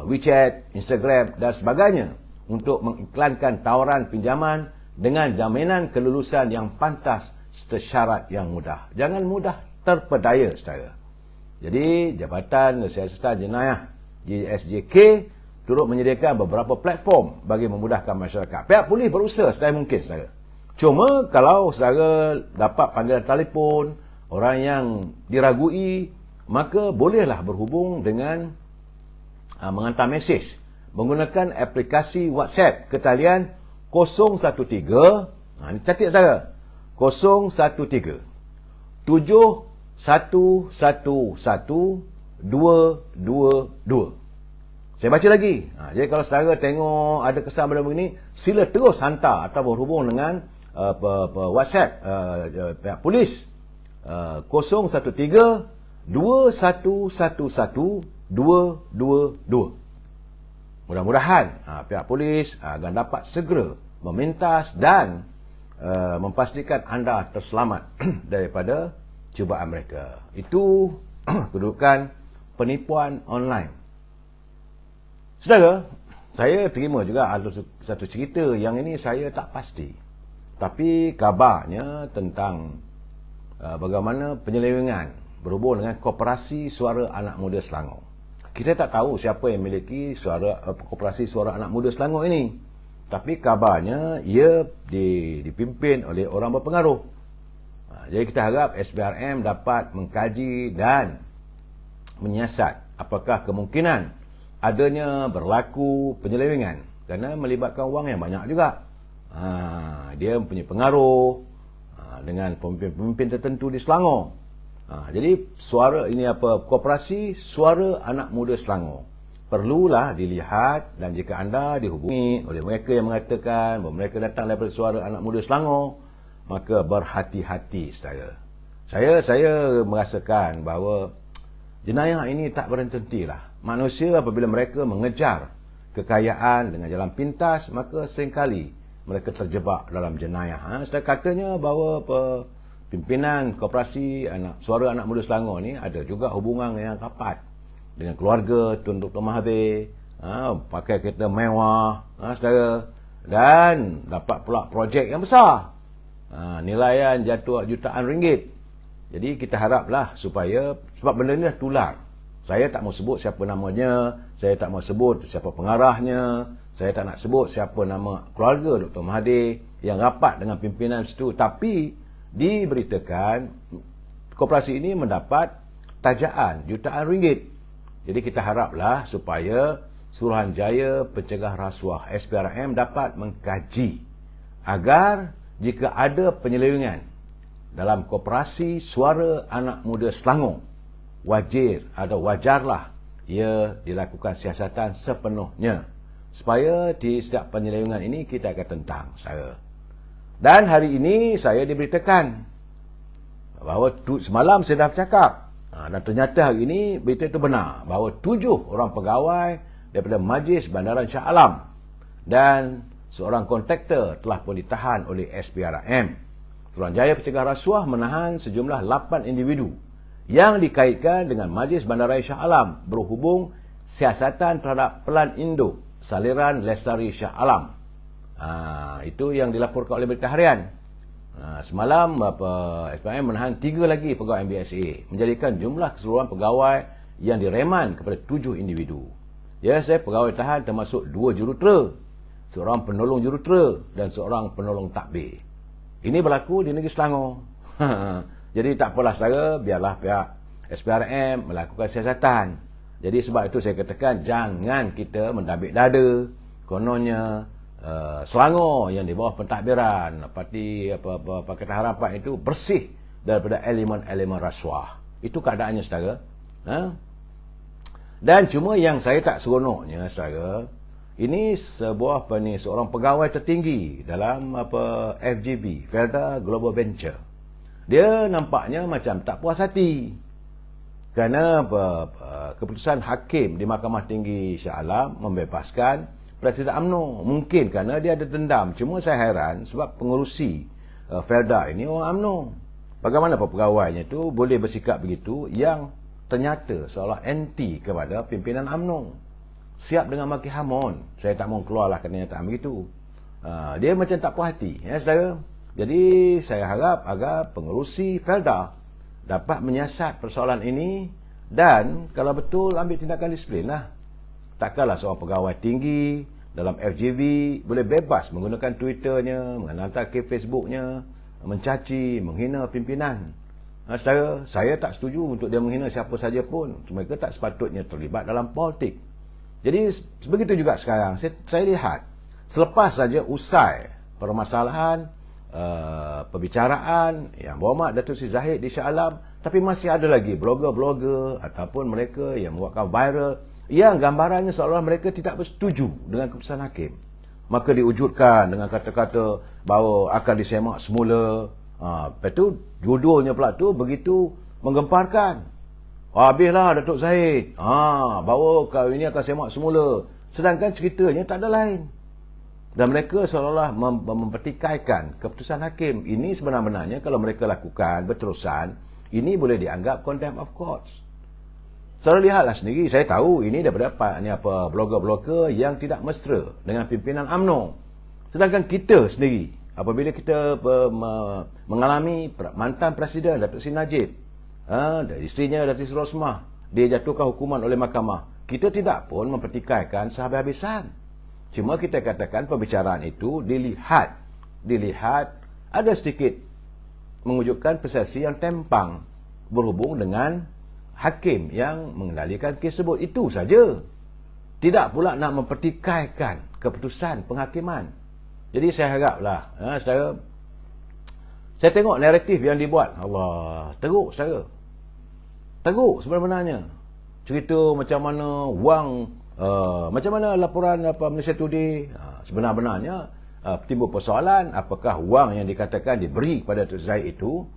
WeChat, Instagram dan sebagainya untuk mengiklankan tawaran pinjaman dengan jaminan kelulusan yang pantas serta syarat yang mudah. Jangan mudah terpedaya, saudara. Jadi Jabatan Siasatan Jenayah JSJK turut menyediakan beberapa platform bagi memudahkan masyarakat. Pihak polis berusaha sedaya mungkin, saudara. Cuma kalau saudara dapat panggilan telefon orang yang diragui, maka bolehlah berhubung dengan menghantar mesej menggunakan aplikasi WhatsApp ke talian 013, ini catat saudara, 013 7111 222. Saya baca lagi. Jadi kalau saudara tengok ada kesan benda begini, sila terus hantar atau berhubung dengan WhatsApp pihak polis 013 2111 222. Mudah-mudahan pihak polis akan dapat segera memintas dan memastikan anda terselamat daripada cubaan mereka. Itu kedudukan penipuan online. Saudara, saya terima juga ada satu cerita yang ini saya tak pasti. Tapi kabarnya tentang bagaimana penyelewengan berhubung dengan Koperasi Suara Anak Muda Selangor. Kita tak tahu siapa yang memiliki Koperasi Suara Anak Muda Selangor ini. Tapi kabarnya ia dipimpin oleh orang berpengaruh. Jadi kita harap SPRM dapat mengkaji dan menyiasat apakah kemungkinan adanya berlaku penyelewengan. Kerana melibatkan wang yang banyak juga. Dia mempunyai pengaruh dengan pemimpin-pemimpin tertentu di Selangor. Jadi Koperasi Suara Anak Muda Selangor perlulah dilihat, dan jika anda dihubungi oleh mereka yang mengatakan bahawa mereka datang daripada Suara Anak Muda Selangor, maka berhati-hati, saudara. Saya merasakan bahawa jenayah ini tak berhenti-hentilah. Manusia apabila mereka mengejar kekayaan dengan jalan pintas, maka seringkali mereka terjebak dalam jenayah. Katanya bahawa pimpinan Koperasi Suara Anak Muda Selangor ni ada juga hubungan yang rapat dengan keluarga Tun Dr. Mahathir, pakai kereta mewah, saudara, dan dapat pula projek yang besar, nilaian jatuh jutaan ringgit. Jadi kita haraplah supaya, sebab benda ni dah tular. Saya tak mau sebut siapa namanya, saya tak mau sebut siapa pengarahnya, saya tak nak sebut siapa nama keluarga Dr. Mahathir yang rapat dengan pimpinan situ, tapi diberitakan koperasi ini mendapat tajaan jutaan ringgit. Jadi kita haraplah supaya Suruhanjaya Pencegah Rasuah SPRM dapat mengkaji agar jika ada penyelewengan dalam Koperasi Suara Anak Muda Selangor, wajarlah ia dilakukan siasatan sepenuhnya supaya di setiap penyelewengan ini kita akan tentang, saya. Dan hari ini saya diberitakan bahawa semalam saya dah bercakap, dan ternyata hari ini berita itu benar, bahawa 7 orang pegawai daripada Majlis Bandaran Shah Alam dan seorang kontraktor telah pun ditahan oleh SPRM. Suruhanjaya Pencegah Rasuah menahan sejumlah 8 individu yang dikaitkan dengan Majlis Bandaran Shah Alam berhubung siasatan terhadap Pelan Induk Saliran Lestari Shah Alam. Itu yang dilaporkan oleh Berita Harian. Semalam SPRM menahan 3 lagi pegawai MBSA, menjadikan jumlah keseluruhan pegawai yang direman kepada 7 individu. Ya, saya pegawai tahan termasuk 2 jurutera, seorang penolong jurutera dan seorang penolong takbir. Ini berlaku di negeri Selangor. Jadi tak apalah, saudara, biarlah pihak SPRM melakukan siasatan. Jadi sebab itu saya katakan jangan kita mendabik dada. Kononnya Selangor yang di bawah pentadbiran Parti Pakatan Harapan itu bersih daripada elemen-elemen rasuah. Itu keadaannya, saudara. Dan cuma yang saya tak seronoknya, saudara, ini seorang pegawai tertinggi dalam FGV, Felda Global Venture. Dia nampaknya macam tak puas hati kerana keputusan hakim di Mahkamah Tinggi Shah Alam membebaskan Presiden UMNO. Mungkin kerana dia ada dendam. Cuma saya heran sebab pengurusi Felda ini orang UMNO. Bagaimana pegawainya itu boleh bersikap begitu yang ternyata seolah anti kepada pimpinan UMNO. Siap dengan maki hamon. Saya tak mahu keluarlah kenyataan begitu. Dia macam tak puas hati, ya, saudara. Jadi saya harap agar pengurusi Felda dapat menyiasat persoalan ini Dan kalau betul, ambil tindakan disiplin lah. Takkanlah seorang pegawai tinggi dalam FGV boleh bebas menggunakan Twitternya, menghantar ke Facebooknya, mencaci, menghina pimpinan. Secara saya tak setuju untuk dia menghina siapa saja pun. Mereka tak sepatutnya terlibat dalam politik. Jadi begitu juga sekarang. Saya lihat selepas saja usai permasalahan perbicaraan yang berhormat Datuk Seri Zahid di Shah Alam, tapi masih ada lagi blogger-blogger ataupun mereka yang membuatkan viral yang gambarannya seolah mereka tidak bersetuju dengan keputusan hakim. Maka diwujudkan dengan kata-kata bahawa akan disemak semula. Lepas tu judulnya pula tu begitu menggemparkan. Habislah Datuk Zahid. Bahawa kau ini akan semak semula. Sedangkan ceritanya tak ada lain. Dan mereka seolah-olah mempertikaikan keputusan hakim. Ini sebenarnya kalau mereka lakukan berterusan, ini boleh dianggap contempt of court. Saya lihatlah sendiri, saya tahu ini daripada blogger-blogger yang tidak mesra dengan pimpinan UMNO. Sedangkan kita sendiri, apabila kita mengalami mantan Presiden Datuk Seri Najib, dari isterinya Datuk Seri Rosmah, dia jatuhkan hukuman oleh mahkamah, kita tidak pun mempertikaikan sehabis-habisan. Cuma kita katakan perbicaraan itu dilihat ada sedikit mewujudkan persepsi yang tempang berhubung dengan hakim yang mengendalikan kes tersebut. Itu saja. Tidak pula nak mempertikaikan keputusan penghakiman. Jadi saya haraplah, saya tengok naratif yang dibuat, Allah, teruk saya. Teruk sebenarnya. Cerita macam mana wang, macam mana laporan Malaysia Today, sebenarnya timbul persoalan apakah wang yang dikatakan diberi kepada Datuk Zahid itu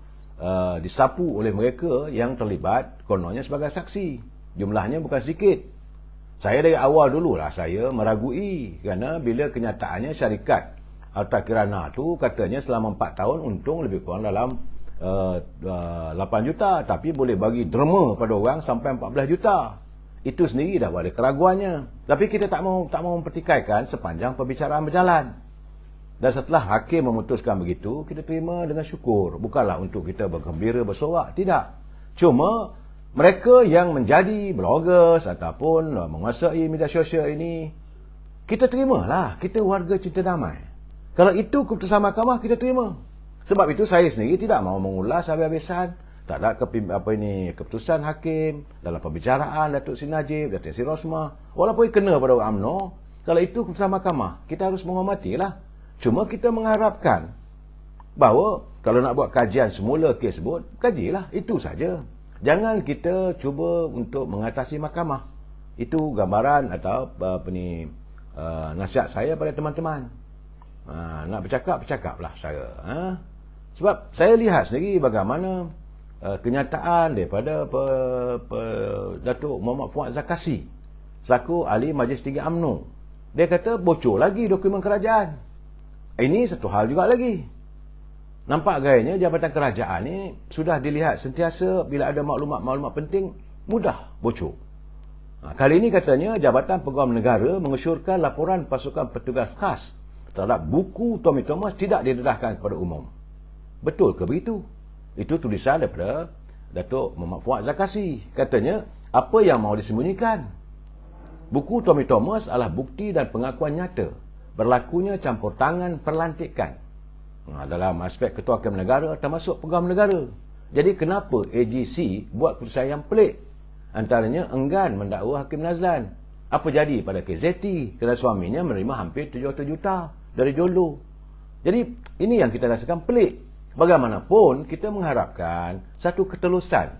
disapu oleh mereka yang terlibat kononnya sebagai saksi. Jumlahnya bukan sedikit. Saya dari awal dululah saya meragui kerana bila kenyataannya syarikat Harta Kirana tu katanya selama 4 tahun untung lebih kurang dalam 8 juta, tapi boleh bagi derma pada orang sampai 14 juta. Itu sendiri dah ada keraguannya. Tapi kita tak mau mempertikaikan sepanjang perbicaraan berjalan. Dan setelah hakim memutuskan begitu, kita terima dengan syukur. Bukanlah untuk kita bergembira, bersorak. Tidak. Cuma mereka yang menjadi bloggers ataupun menguasai media sosial ini, kita terimalah. Kita warga cinta damai. Kalau itu keputusan mahkamah, kita terima. Sebab itu saya sendiri tidak mahu mengulas habis-habisan. Tak ada keputusan hakim dalam perbicaraan Datuk Seri Najib, Datuk Seri Rosmah. Walaupun kena pada orang UMNO, kalau itu keputusan mahkamah, kita harus menghormatilah. Cuma kita mengharapkan bahawa kalau nak buat kajian semula kes tersebut, kajilah, itu saja. Jangan kita cuba untuk mengatasi mahkamah. Itu gambaran atau nasihat saya pada teman-teman. Nak bercakaplah saya. Sebab saya lihat sendiri bagaimana kenyataan daripada Datuk Muhammad Fuad Zakasi selaku ahli Majlis Tinggi UMNO. Dia kata bocor lagi dokumen kerajaan. Ini satu hal juga lagi. Nampak gayanya Jabatan Kerajaan ni sudah dilihat sentiasa bila ada maklumat-maklumat penting mudah bocor. Kali ini katanya Jabatan Peguam Negara mengesyorkan laporan pasukan petugas khas terhadap buku Tommy Thomas tidak didedahkan kepada umum. Betul ke begitu? Itu tulisan daripada Datuk Muhammad Fuad Zakasi. Katanya apa yang mahu disembunyikan? Buku Tommy Thomas adalah bukti dan pengakuan nyata berlakunya campur tangan perlantikan dalam aspek ketua hakim negara termasuk pegawai negara. Jadi kenapa AGC buat keputusan yang pelik? Antaranya enggan mendakwa Hakim Nazlan. Apa jadi pada KZT kerana suaminya menerima hampir 700 juta dari Jolo. Jadi ini yang kita rasakan pelik. Bagaimanapun kita mengharapkan satu ketelusan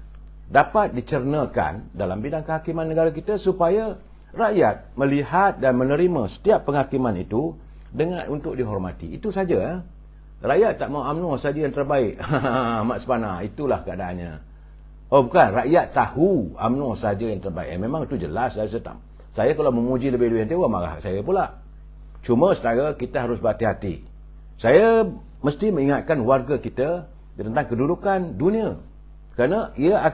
dapat dicernakan dalam bidang kehakiman negara kita supaya rakyat melihat dan menerima setiap penghakiman itu dengan untuk dihormati. Itu saja. Rakyat tak mahu UMNO saja yang terbaik. Mak Sepana, itulah keadaannya. Oh bukan, rakyat tahu UMNO saja yang terbaik. Memang itu jelas. Saya kalau memuji lebih-lebih nanti orang marah saya pula. Cuma setara kita harus berhati-hati. Saya mesti mengingatkan warga kita tentang kedudukan dunia. Kerana ia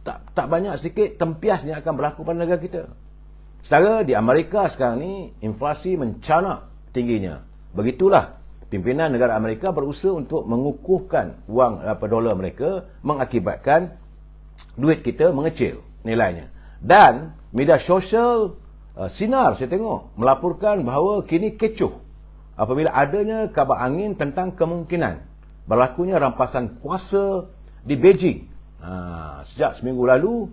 tak banyak sedikit tempias yang akan berlaku pada negara kita. Setara di Amerika sekarang ni inflasi mencanak tingginya. Begitulah pimpinan negara Amerika berusaha untuk mengukuhkan wang dolar mereka mengakibatkan duit kita mengecil nilainya. Dan media sosial sinar saya tengok melaporkan bahawa kini kecoh apabila adanya kabar angin tentang kemungkinan berlakunya rampasan kuasa di Beijing. Sejak seminggu lalu,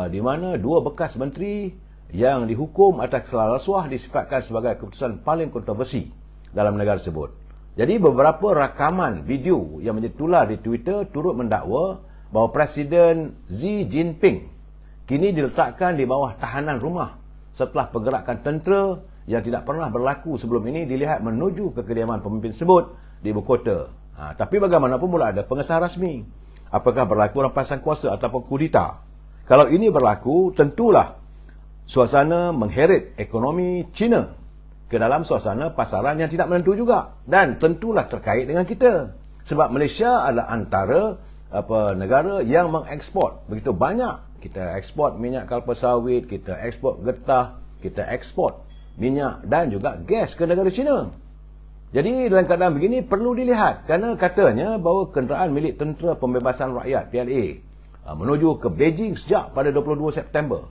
di mana dua bekas menteri yang dihukum atas kesalahan rasuah disifatkan sebagai keputusan paling kontroversi dalam negara tersebut. Jadi beberapa rakaman video yang menjadi tular di Twitter turut mendakwa bahawa Presiden Xi Jinping kini diletakkan di bawah tahanan rumah setelah pergerakan tentera yang tidak pernah berlaku sebelum ini dilihat menuju ke kediaman pemimpin tersebut di ibu kota. Tapi bagaimanapun mula ada pengesahan rasmi. Apakah berlaku rampasan kuasa ataupun kudeta? Kalau ini berlaku, tentulah suasana mengheret ekonomi China ke dalam suasana pasaran yang tidak menentu juga. Dan tentulah terkait dengan kita. Sebab Malaysia adalah antara negara yang mengeksport begitu banyak. Kita ekspor minyak kelapa sawit, kita ekspor getah, kita ekspor minyak dan juga gas ke negara China. Jadi dalam keadaan begini perlu dilihat kerana katanya bahawa kenderaan milik Tentera Pembebasan Rakyat PLA menuju ke Beijing sejak pada 22 September.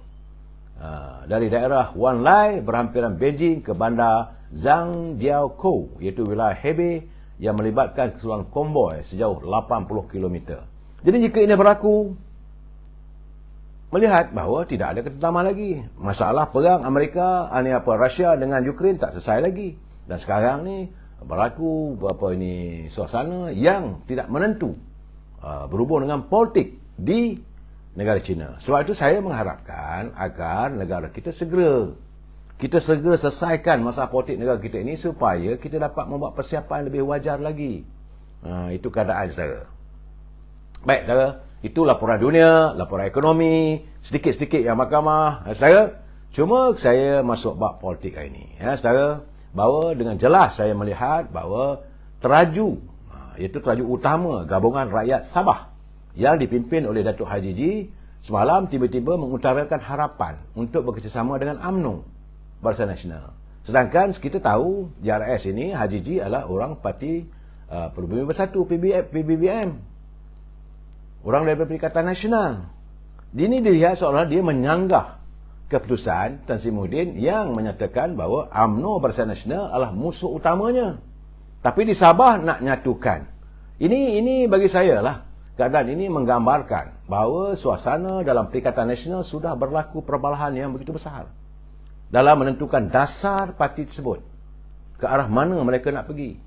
Dari daerah Wan Lai berhampiran Beijing ke bandar Zhangjiakou iaitu wilayah Hebei yang melibatkan keseluruhan konvoi sejauh 80 km. Jadi jika ini berlaku, melihat bahawa tidak ada ketentaman lagi. Masalah perang Amerika, Rusia dengan Ukraine tak selesai lagi. Dan sekarang ni berlaku suasana yang tidak menentu berhubung dengan politik di negara China. Sebab itu saya mengharapkan agar negara kita segera selesaikan masalah politik negara kita ini supaya kita dapat membuat persiapan lebih wajar lagi. Itu keadaan saudara. Baik saudara, itu laporan dunia, laporan ekonomi, sedikit-sedikit yang mahkamah. Saudara, cuma saya masuk bab politik hari ini. Saudara, bahawa dengan jelas saya melihat bahawa teraju, iaitu teraju utama Gabungan Rakyat Sabah yang dipimpin oleh Datuk Haji G semalam tiba-tiba mengutarakan harapan untuk bekerjasama dengan UMNO, Barisan Nasional. Sedangkan kita tahu JRS ini, Haji G adalah orang parti Peribumi Bersatu, PBBM. Orang daripada Perikatan Nasional. Ini dilihat seolah dia menyanggah keputusan Tan Sri Muhyiddin yang menyatakan bahawa UMNO Barisan Nasional adalah musuh utamanya. Tapi di Sabah nak nyatukan. Ini bagi saya lah, keadaan ini menggambarkan bahawa suasana dalam Perikatan Nasional sudah berlaku perbalahan yang begitu besar dalam menentukan dasar parti tersebut, ke arah mana mereka nak pergi.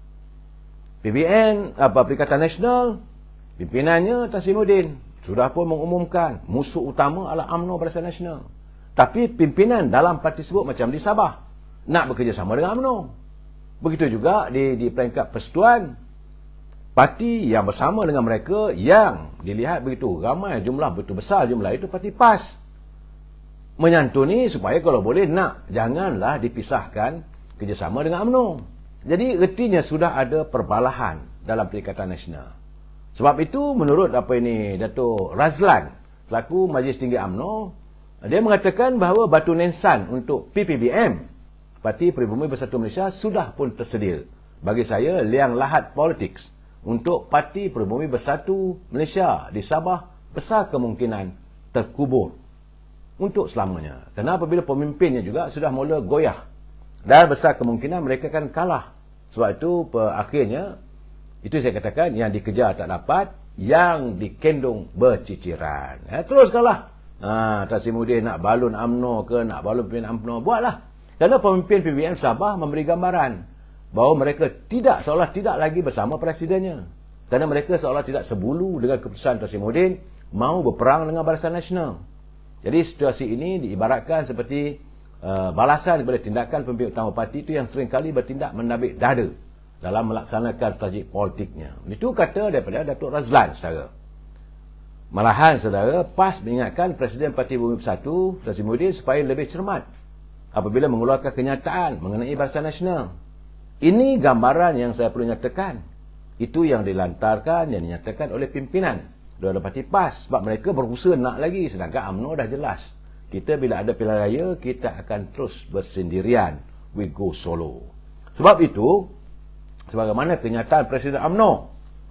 PBN, Perikatan Nasional, pimpinannya Tan Sri Muhyiddin sudah pun mengumumkan musuh utama adalah UMNO Barisan Nasional. Tapi pimpinan dalam parti tersebut macam di Sabah nak bekerjasama dengan UMNO. Begitu juga di peringkat persekutuan, parti yang bersama dengan mereka yang dilihat begitu ramai jumlah, begitu besar jumlah itu, parti PAS. Menyantuni supaya kalau boleh janganlah dipisahkan kerjasama dengan UMNO. Jadi ertinya sudah ada perbalahan dalam Perikatan Nasional. Sebab itu menurut Datuk Razlan selaku Majlis Tinggi UMNO, dia mengatakan bahawa batu nisan untuk PPBM, Parti Peribumi Bersatu Malaysia, sudah pun tersedia. Bagi saya, liang lahat politik untuk Parti Peribumi Bersatu Malaysia di Sabah besar kemungkinan terkubur untuk selamanya. Kerana apabila pemimpinnya juga sudah mula goyah, dan besar kemungkinan mereka akan kalah. Sebab itu akhirnya, itu saya katakan, yang dikejar tak dapat, yang dikendung berciciran. Teruskanlah. Tan Sri Muhyiddin nak balun UMNO ke, nak balun pimpinan UMNO, buatlah. Kerana pemimpin PBM Sabah memberi gambaran bahawa mereka seolah tidak lagi bersama presidennya. Kerana mereka seolah tidak sebulu dengan keputusan Tan Sri Muhyiddin mau berperang dengan Barisan Nasional. Jadi situasi ini diibaratkan seperti balasan daripada tindakan pemimpin utama parti itu yang seringkali bertindak menabik dada dalam melaksanakan strategi politiknya. Itu kata daripada Datuk Razlan, saudara. Malahan, saudara, PAS mengingatkan Presiden Parti Bumi Bersatu, Tan Sri Muhyiddin, supaya lebih cermat apabila mengeluarkan kenyataan mengenai Barisan Nasional. Ini gambaran yang saya perlu nyatakan. Itu yang dilantarkan, yang dinyatakan oleh pimpinan daripada Parti PAS. Sebab mereka berusaha nak lagi, sedangkan UMNO dah jelas. Kita bila ada pilihan raya, kita akan terus bersendirian. We go solo. Sebab itu, sebagaimana kenyataan Presiden UMNO,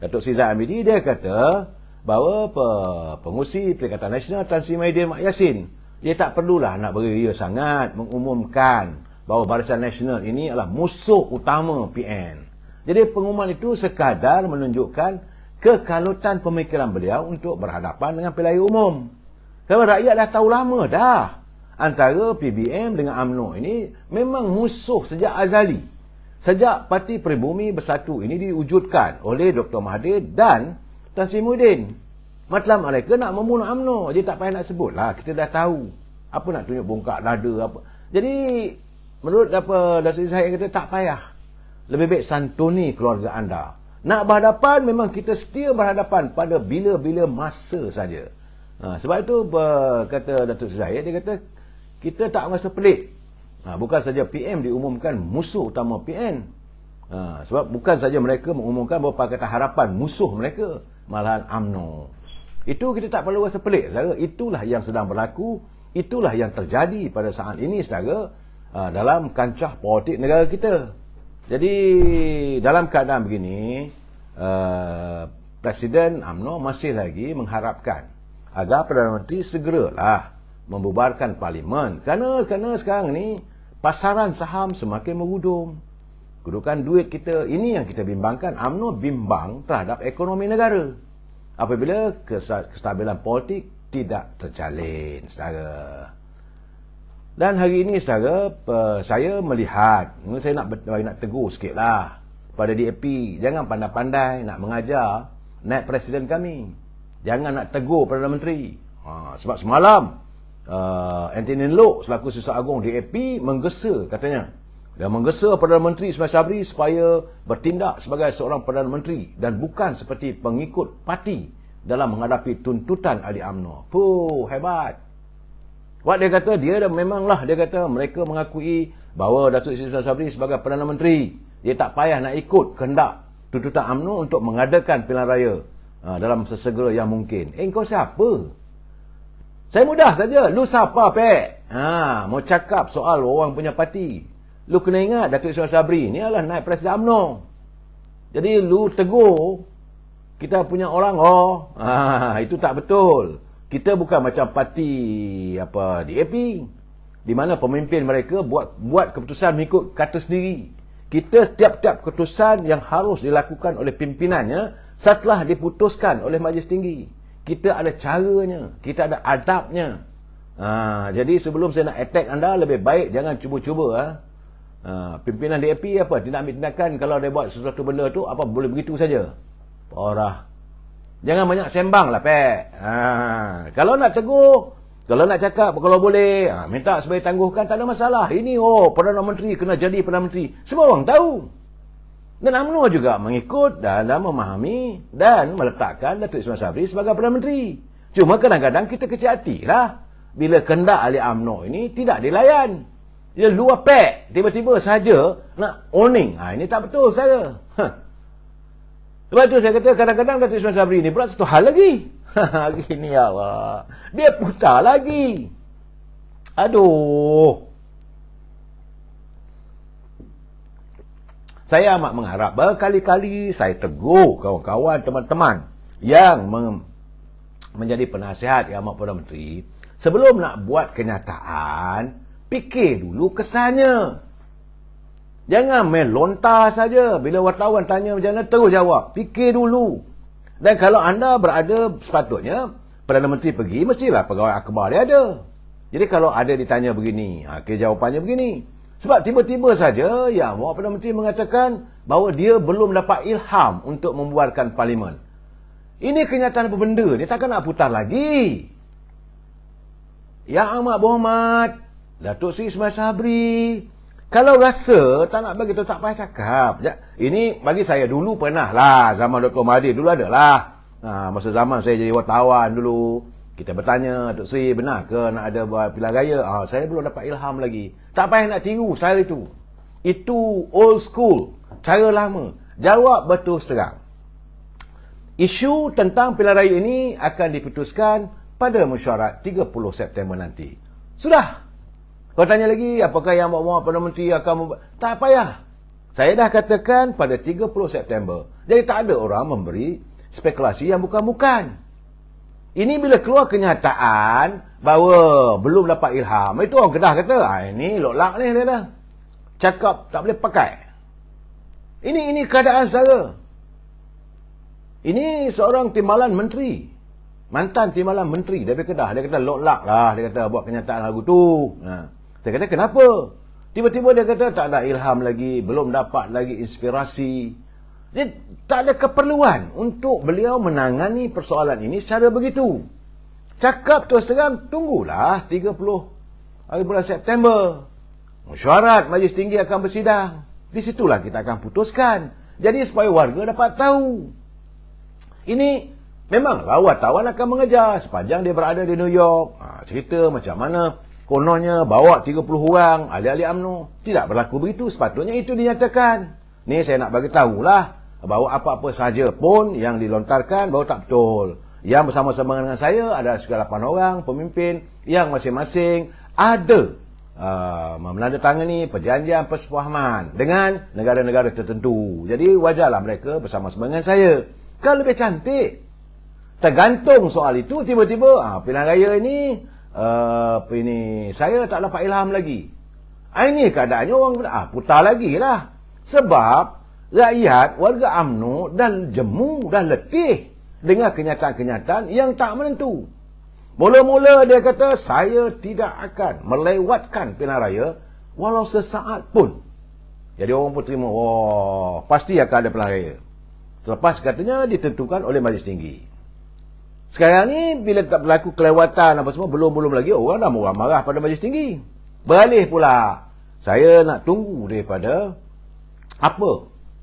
Datuk Sri Zahid Hamidi, dia kata, bahawa pengurusi Perikatan Nasional Tan Sri Mahyudin Mak Yassin, dia tak perlulah nak beria sangat mengumumkan bahawa Barisan Nasional ini adalah musuh utama PN. Jadi pengumuman itu sekadar menunjukkan kekalutan pemikiran beliau untuk berhadapan dengan pilihan umum. Kerana rakyat dah tahu lama dah, antara PBM dengan UMNO ini memang musuh sejak azali. Sejak Parti Peribumi Bersatu ini diwujudkan oleh Dr. Mahathir dan Tan Sri Muhyiddin. Matlab mereka nak membunuh UMNO. Jadi tak payah nak sebut lah. Kita dah tahu. Apa nak tunjuk bongkak dada apa. Jadi menurut apa Datuk Seri Zahid kata, tak payah. Lebih baik santuni keluarga anda. Nak berhadapan memang kita setia berhadapan pada bila-bila masa saja. Sebab itu kata Datuk Seri Zahid, dia kata kita tak merasa pelik. Bukan saja PM diumumkan musuh utama PN. Sebab bukan saja mereka mengumumkan bahawa Pakatan Harapan musuh mereka, malahan UMNO. Itu kita tak perlu rasa pelik, saudara. Itulah yang sedang berlaku, itulah yang terjadi pada saat ini, saudara, dalam kancah politik negara kita. Jadi dalam keadaan begini, Presiden UMNO masih lagi mengharapkan agar Perdana Menteri segeralah membubarkan parlimen. Kerana sekarang ni pasaran saham semakin merudum. Kedudukan duit kita, ini yang kita bimbangkan. UMNO bimbang terhadap ekonomi negara apabila kestabilan politik tidak terjalin, saudara. Dan hari ini, saudara, saya melihat, saya nak tegur sikit lah pada DAP. Jangan pandai-pandai nak mengajar naib presiden kami. Jangan nak tegur Perdana Menteri. Sebab semalam Anthony Loke selaku Sisa Agung DAP menggesa, katanya, dia menggesa Perdana Menteri Ismail Sabri supaya bertindak sebagai seorang Perdana Menteri dan bukan seperti pengikut parti dalam menghadapi tuntutan ahli UMNO. Hebat. Dia kata, memanglah, dia kata mereka mengakui bahawa Datuk Seri Ismail Sabri sebagai Perdana Menteri, dia tak payah nak ikut kehendak tuntutan UMNO untuk mengadakan pilihan raya dalam sesegera yang mungkin. Kau siapa? Saya mudah saja. Lu siapa, Pek? Mau cakap soal orang punya parti. Lu kena ingat Datuk Ismail Sabri ni adalah naib presiden UMNO. Jadi lu tegur kita punya orang, itu tak betul. Kita bukan macam parti DAP, di mana pemimpin mereka buat keputusan mengikut kata sendiri. Kita setiap keputusan yang harus dilakukan oleh pimpinannya setelah diputuskan oleh Majlis Tinggi. Kita ada caranya, kita ada adabnya. Jadi sebelum saya nak attack anda, lebih baik jangan cuba-cuba. Pimpinan DAP tidak ambil tindakan kalau dia buat sesuatu benda tu, boleh begitu saja. Parah. Jangan banyak sembang lah, Pek. Kalau nak tegur, kalau nak cakap, kalau boleh, minta supaya tangguhkan, tak ada masalah. Ini, Perdana Menteri kena jadi Perdana Menteri. Semua orang tahu. Dan UMNO juga mengikut dan memahami dan meletakkan Datuk Ismail Sabri sebagai Perdana Menteri. Cuma kadang-kadang kita kecil hati lah bila kehendak ahli UMNO ini tidak dilayan. Dia luar pek, tiba-tiba saja nak owning. Ini tak betul, saya. Sebab itu saya kata kadang-kadang Datuk Ismail Sabri ini pula satu hal lagi. Gini, ya Allah. Dia putar lagi. Aduh. Saya amat mengharap, berkali-kali saya tegur kawan-kawan, teman-teman yang menjadi penasihat Yang Amat Perdana Menteri, sebelum nak buat kenyataan, fikir dulu kesannya. Jangan main lontar saja. Bila wartawan tanya macam mana, terus jawab. Fikir dulu. Dan kalau anda berada, sepatutnya Perdana Menteri pergi, mestilah pegawai akhbar dia ada. Jadi kalau ada ditanya begini, jawapannya begini. Sebab tiba-tiba saja Yang Amat Perdana Menteri mengatakan bahawa dia belum dapat ilham untuk membuarkan parlimen. Ini kenyataan apa benda? Dia takkan nak putar lagi. Yang Amat Berhormat Datuk Seri Ismail Sabri, kalau rasa tak nak bagi tu, tak payah cakap. Ini bagi saya dulu pernah lah, zaman Dr. Mahathir dulu ada lah. Masa zaman saya jadi wartawan dulu, kita bertanya, Dr. Seri benar ke nak ada buat pilihan raya? Saya belum dapat ilham lagi. Tak payah nak tiru saya itu. Itu old school, cara lama. Jawab betul terang. Isu tentang pilihan raya ini akan diputuskan pada mesyuarat 30 September nanti. Sudah. Kau tanya lagi, apakah Yang Amat Perdana Menteri akan tak payah. Saya dah katakan pada 30 September. Jadi tak ada orang memberi spekulasi yang bukan-bukan. Ini bila keluar kenyataan bahawa belum dapat ilham, itu orang Kedah kata, ini loklak ni dia dah. Cakap tak boleh pakai. Ini keadaan saudara. Ini seorang timbalan menteri. Mantan timbalan menteri dari Kedah. Dia kata loklak lah. Dia kata buat kenyataan lagu tu. Saya kata kenapa? Tiba-tiba dia kata tak ada ilham lagi. Belum dapat lagi inspirasi. Dia tak ada keperluan untuk beliau menangani persoalan ini secara begitu. Cakap terus terang, tunggulah 30 hari bulan September. Mesyuarat Majlis Tinggi akan bersidang. Di situlah kita akan putuskan. Jadi supaya warga dapat tahu. Ini memanglah wartawan akan mengejar sepanjang dia berada di New York. Cerita macam mana kononnya bawa 30 orang ahli-ahli UMNO. Tidak berlaku begitu. Sepatutnya itu dinyatakan. Ni saya nak bagi tahulah bahawa apa-apa saja pun yang dilontarkan bahawa tak betul. Yang bersama-sama dengan saya adalah sekitar 8 orang pemimpin yang masing-masing ada menandatangani perjanjian persefahaman dengan negara-negara tertentu. Jadi wajarlah mereka bersama-sama dengan saya. Kalau lebih cantik, tergantung soal itu, tiba-tiba pilihan raya ini saya tak dapat ilham lagi. Ini keadaannya orang putar lagi lah. Sebab rakyat, warga UMNO dah jemu, dah letih dengan kenyataan-kenyataan yang tak menentu. Mula-mula dia kata, saya tidak akan melewatkan pilihan raya walau sesaat pun. Jadi orang pun terima, pasti akan ada pilihan raya. Selepas katanya ditentukan oleh Majlis Tinggi. Sekarang ni bila tak berlaku kelewatan apa semua, belum lagi orang dah marah pada Majlis Tinggi. Beralih pula, saya nak tunggu daripada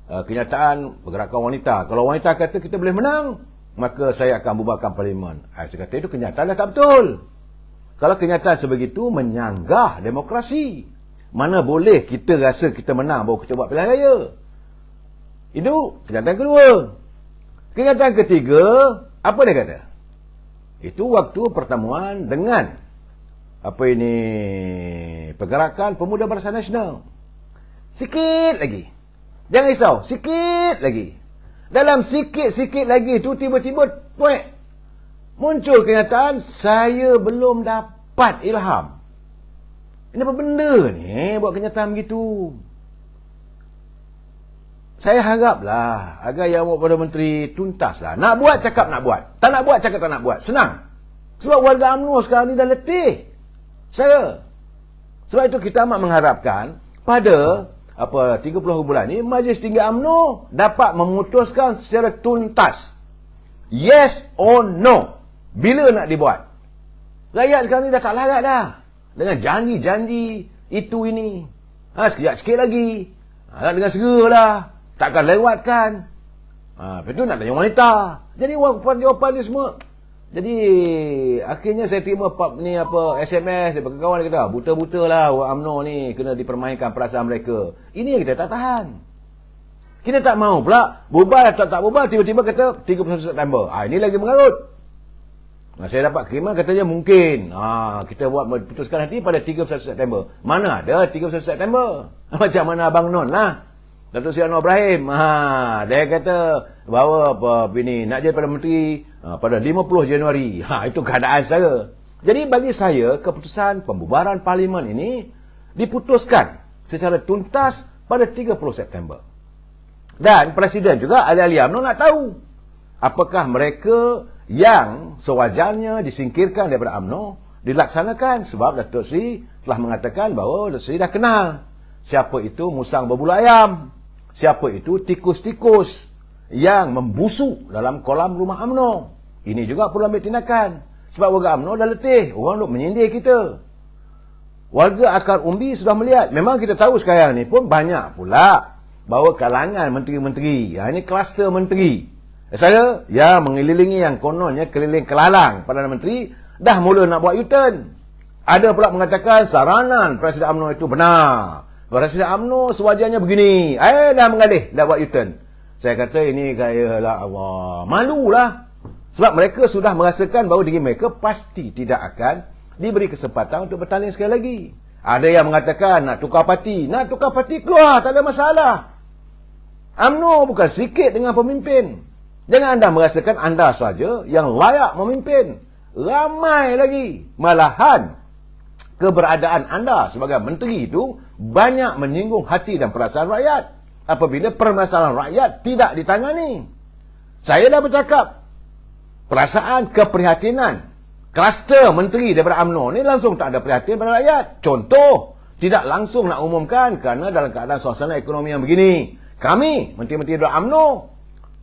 kenyataan pergerakan wanita. Kalau wanita kata kita boleh menang, maka saya akan bubarkan parlimen. Saya kata itu kenyataan dah tak betul. Kalau kenyataan sebegitu menyanggah demokrasi. Mana boleh kita rasa kita menang baru kita buat pilihan raya. Itu kenyataan kedua. Kenyataan ketiga, apa dia kata? Itu waktu pertemuan dengan Pergerakan Pemuda Barisan Nasional. Sikit lagi. Jangan risau, sikit lagi. Dalam sikit-sikit lagi tu tiba-tiba muncul kenyataan saya belum dapat ilham. Ini apa benda ni buat kenyataan begitu? Saya haraplah agar yang Perdana Menteri tuntaslah. Nak buat cakap nak buat. Tak nak buat cakap tak nak buat. Senang. Sebab warga UMNO sekarang ni dah letih. Sebab itu kita amat mengharapkan pada 30 bulan ni Majlis Tinggi UMNO dapat memutuskan secara tuntas. Yes or no. Bila nak dibuat? Rakyat sekarang ni dah tak larat dah. Dengan janji-janji itu ini. Sekejap sikit lagi. Dengan segeralah. Takkan lewatkan. Lepas tu nak tanya wanita. Jadi jawapan dia semua. Jadi akhirnya saya terima SMS daripada kawan dia kata, buta-buta lah orang UMNO ni kena dipermainkan perasaan mereka. Ini yang kita tak tahan. Kita tak mau pula bubar atau tak bubar tiba-tiba kata 31 September. Ini lagi mengarut. Saya dapat kiriman katanya mungkin kita buat putuskan nanti pada 31 September. Mana ada 31 September? Macam mana Abang Non lah. Datuk Seri Anwar Ibrahim, dia kata bahawa nak jadi Perdana Menteri pada 50 Januari. Itu keadaan saya. Jadi bagi saya, keputusan pembubaran parlimen ini diputuskan secara tuntas pada 30 September. Dan Presiden juga ahli-ahli UMNO nak tahu apakah mereka yang sewajarnya disingkirkan daripada UMNO dilaksanakan. Sebab Datuk Seri telah mengatakan bahawa Datuk Seri dah kenal siapa itu musang berbulu ayam. Siapa itu tikus-tikus yang membusuk dalam kolam rumah UMNO. Ini juga perlu ambil tindakan. Sebab warga UMNO dah letih. Orang duk menyindir kita. Warga akar umbi sudah melihat. Memang kita tahu sekarang ni pun banyak pula bahawa kalangan menteri-menteri. Ini kluster menteri. Saya yang mengelilingi yang kononnya keliling kelalang Perdana Menteri dah mula nak buat U-turn. Ada pula mengatakan saranan Presiden UMNO itu benar. Presiden UMNO sewajarnya begini. Dah mengalih, dah buat U-turn. Saya kata ini kayalah Allah. Malulah. Sebab mereka sudah merasakan bahawa diri mereka pasti tidak akan diberi kesempatan untuk bertanding sekali lagi. Ada yang mengatakan nak tukar parti. Nak tukar parti keluar, tak ada masalah. UMNO bukan sikit dengan pemimpin. Jangan anda merasakan anda saja yang layak memimpin. Ramai lagi. Malahan, keberadaan anda sebagai menteri itu banyak menyinggung hati dan perasaan rakyat. Apabila permasalahan rakyat tidak ditangani. Saya dah bercakap. Perasaan keprihatinan. Kluster menteri daripada UMNO ni langsung tak ada perhatian pada rakyat. Contoh, tidak langsung nak umumkan kerana dalam keadaan suasana ekonomi yang begini. Kami, menteri-menteri dari UMNO,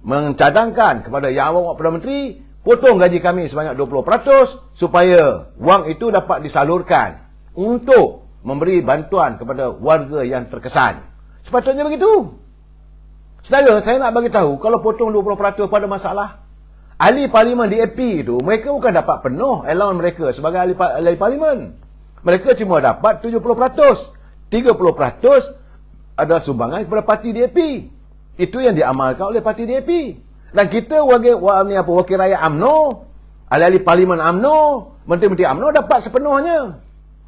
mencadangkan kepada Yang Amat Perdana Menteri, potong gaji kami sebanyak 20% supaya wang itu dapat disalurkan untuk memberi bantuan kepada warga yang terkesan. Sepatutnya begitu. Saudara, saya nak bagi tahu, kalau potong 20% pada masalah. Ahli parlimen di AP itu, mereka bukan dapat penuh allowance mereka sebagai ahli parlimen. Mereka cuma dapat 70%. 30% adalah sumbangan kepada parti DAP. Itu yang diamalkan oleh parti DAP. Dan kita wakil rakyat UMNO, ahli-ahli parlimen UMNO, menteri-menteri UMNO dapat sepenuhnya.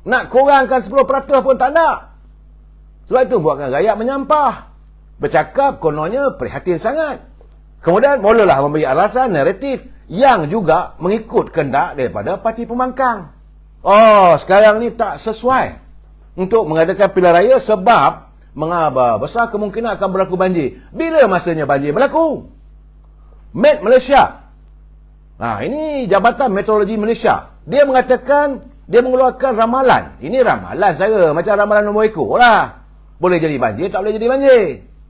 Nak kurangkan 10% pun tak nak. Sebab itu buatkan rakyat menyampah. Bercakap kononnya prihatin sangat. Kemudian mulalah memberi alasan naratif yang juga mengikut kehendak daripada parti pembangkang. Oh, sekarang ni tak sesuai untuk mengadakan pilihan raya sebab besar kemungkinan akan berlaku banjir. Bila masanya banjir berlaku? Met Malaysia. Ini Jabatan Meteorologi Malaysia. Dia mengatakan, dia mengeluarkan ramalan. Ini ramalan saya, macam ramalan nombor ekor lah. Boleh jadi banjir, tak boleh jadi banjir.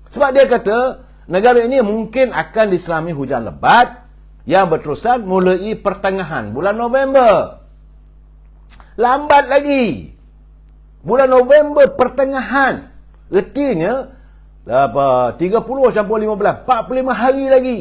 Sebab dia kata, negara ini mungkin akan diselami hujan lebat yang berterusan mulai pertengahan bulan November. Lambat lagi. Bulan November pertengahan. Artinya 30 campur 15, 45 hari lagi.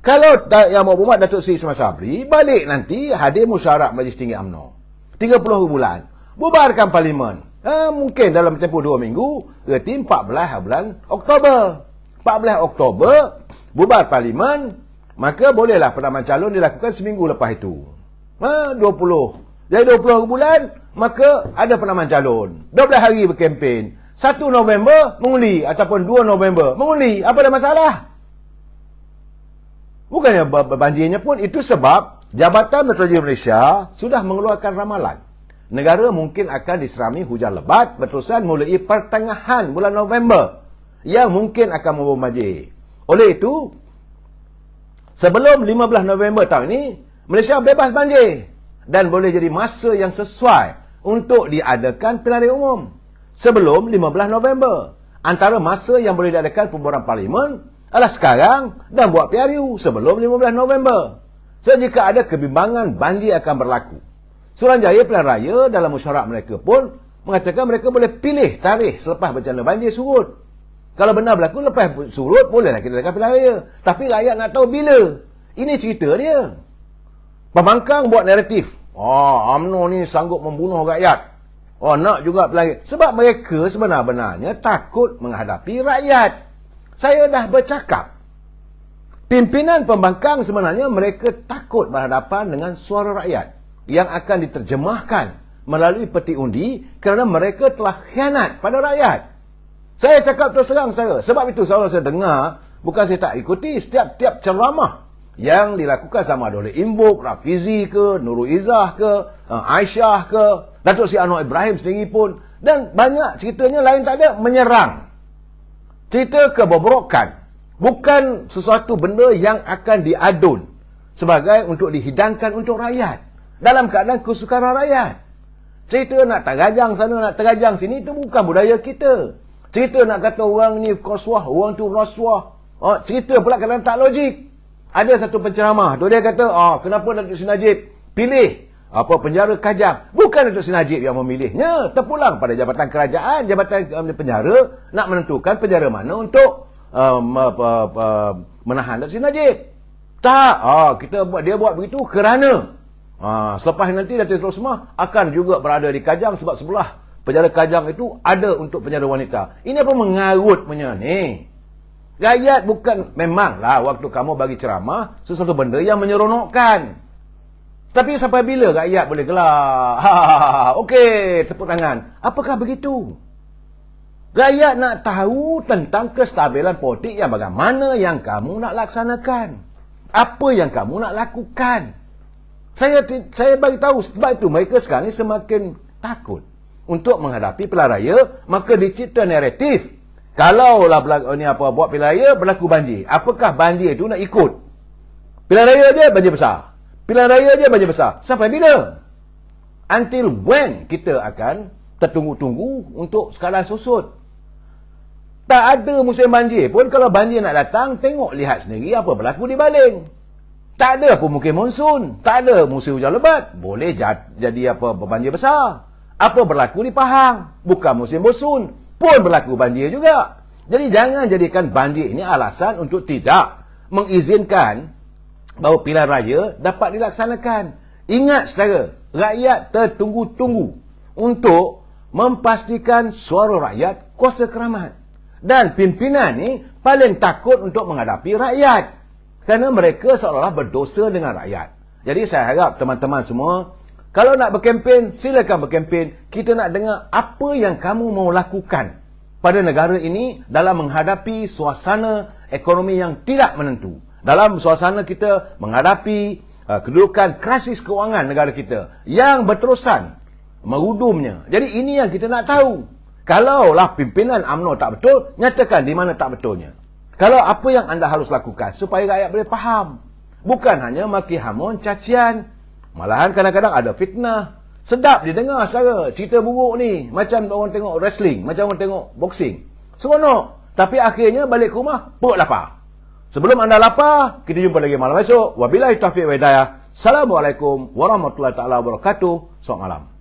Kalau Yang Berhormat Datuk Seri Ismail Sabri balik nanti hadir musyawarah Majlis Tinggi UMNO 30 bulan, bubarkan parlimen. Mungkin dalam tempoh 2 minggu, berarti 14 bulan Oktober. 14 Oktober bubar parlimen, maka bolehlah penamaan calon dilakukan seminggu lepas itu. 20. Jadi 20 bulan, maka ada penamaan calon. 12 hari berkempen. 1 November mengundi ataupun 2 November mengundi. Apa ada masalah? Bukannya banjirnya pun itu sebab Jabatan Meteorologi Malaysia sudah mengeluarkan ramalan. Negara mungkin akan diserami hujan lebat berterusan mulai pertengahan bulan November yang mungkin akan membawa banjir. Oleh itu, sebelum 15 November tahun ini, Malaysia bebas banjir dan boleh jadi masa yang sesuai untuk diadakan pilihan raya umum. Sebelum 15 November. Antara masa yang boleh diadakan pembubaran parlimen adalah sekarang dan buat PRU sebelum 15 November. Jika ada kebimbangan, banjir akan berlaku. Suruhanjaya Pilihan Raya dalam mesyuarat mereka pun mengatakan mereka boleh pilih tarikh selepas bencana banjir surut. Kalau benar berlaku lepas surut, bolehlah kita adakan pilihan raya. Tapi rakyat nak tahu bila. Ini cerita dia. Pembangkang buat naratif. UMNO ni sanggup membunuh rakyat. Nak juga pilihan raya. Sebab mereka sebenarnya takut menghadapi rakyat. Saya dah bercakap. Pimpinan pembangkang sebenarnya mereka takut berhadapan dengan suara rakyat yang akan diterjemahkan melalui peti undi kerana mereka telah khianat pada rakyat. Saya cakap terus terang saudara. Sebab itu selalu saya dengar, bukan saya tak ikuti setiap ceramah yang dilakukan sama ada oleh Imbuk, Rafizi ke, Nurul Izzah ke, Aisyah ke, Datuk Seri Anwar Ibrahim sendiri pun, dan banyak ceritanya lain tak ada, menyerang. Cerita kebobrokan. Bukan sesuatu benda yang akan diadun sebagai untuk dihidangkan untuk rakyat. Dalam keadaan kesukaran rakyat. Cerita nak tergajang sana, nak tergajang sini, itu bukan budaya kita. Cerita nak kata orang ni koswah, orang tu rasuah. Cerita pula kadang tak logik. Ada satu penceramah tu dia kata, kenapa Datuk Seri Najib pilih penjara Kajang? Bukan Datuk Seri Najib yang memilihnya, terpulang pada jabatan kerajaan, jabatan penjara nak menentukan penjara mana untuk menahan Datuk Seri Najib. Tak, dia buat begitu kerana selepas nanti Datuk Seri Rosmah akan juga berada di Kajang sebab sebelah penjara Kajang itu ada untuk penjara wanita. Ini apa mengarut punya ni? Rakyat bukan, memanglah waktu kamu bagi ceramah sesuatu benda yang menyeronokkan. Tapi sampai bila rakyat boleh gelak? Okey, tepuk tangan. Apakah begitu? Rakyat nak tahu tentang kestabilan politik yang bagaimana yang kamu nak laksanakan. Apa yang kamu nak lakukan? Saya bagi tahu, sebab itu mereka sekarang ni semakin takut untuk menghadapi pilihan raya, maka dicipta naratif. Kalau lah buat pilihan raya berlaku banjir, apakah banjir itu nak ikut? Pilihan raya je banjir besar. Pilihan raya je banjir besar. Sampai bila? Until when kita akan tertunggu-tunggu untuk sekadar susut? Tak ada musim banjir pun, kalau banjir nak datang, tengok lihat sendiri apa berlaku di Baling. Tak ada apa musim monsun, tak ada musim hujan lebat, boleh jadi apa banjir besar. Apa berlaku di Pahang, bukan musim monsun, pun berlaku banjir juga. Jadi jangan jadikan banjir ini alasan untuk tidak mengizinkan bahawa pilihan raya dapat dilaksanakan. Ingat saudara, rakyat tertunggu-tunggu untuk memastikan suara rakyat kuasa keramat. Dan pimpinan ni paling takut untuk menghadapi rakyat. Kerana mereka seolah-olah berdosa dengan rakyat. Jadi saya harap teman-teman semua, kalau nak berkempen, silakan berkempen. Kita nak dengar apa yang kamu mau lakukan pada negara ini dalam menghadapi suasana ekonomi yang tidak menentu. Dalam suasana kita menghadapi kedudukan krisis keuangan negara kita yang berterusan merudumnya. Jadi ini yang kita nak tahu. Kalaulah pimpinan UMNO tak betul, nyatakan di mana tak betulnya. Kalau apa yang anda harus lakukan supaya rakyat boleh faham. Bukan hanya maki hamun, cacian. Malahan kadang-kadang ada fitnah. Sedap didengar saudara. Cerita buruk ni. Macam orang tengok wrestling. Macam orang tengok boxing. Seronok. Tapi akhirnya balik ke rumah, perut lapar. Sebelum anda lapar, kita jumpa lagi malam esok. Wabillahi taufiq wa hidayah. Assalamualaikum warahmatullahi taala wabarakatuh. Selamat malam.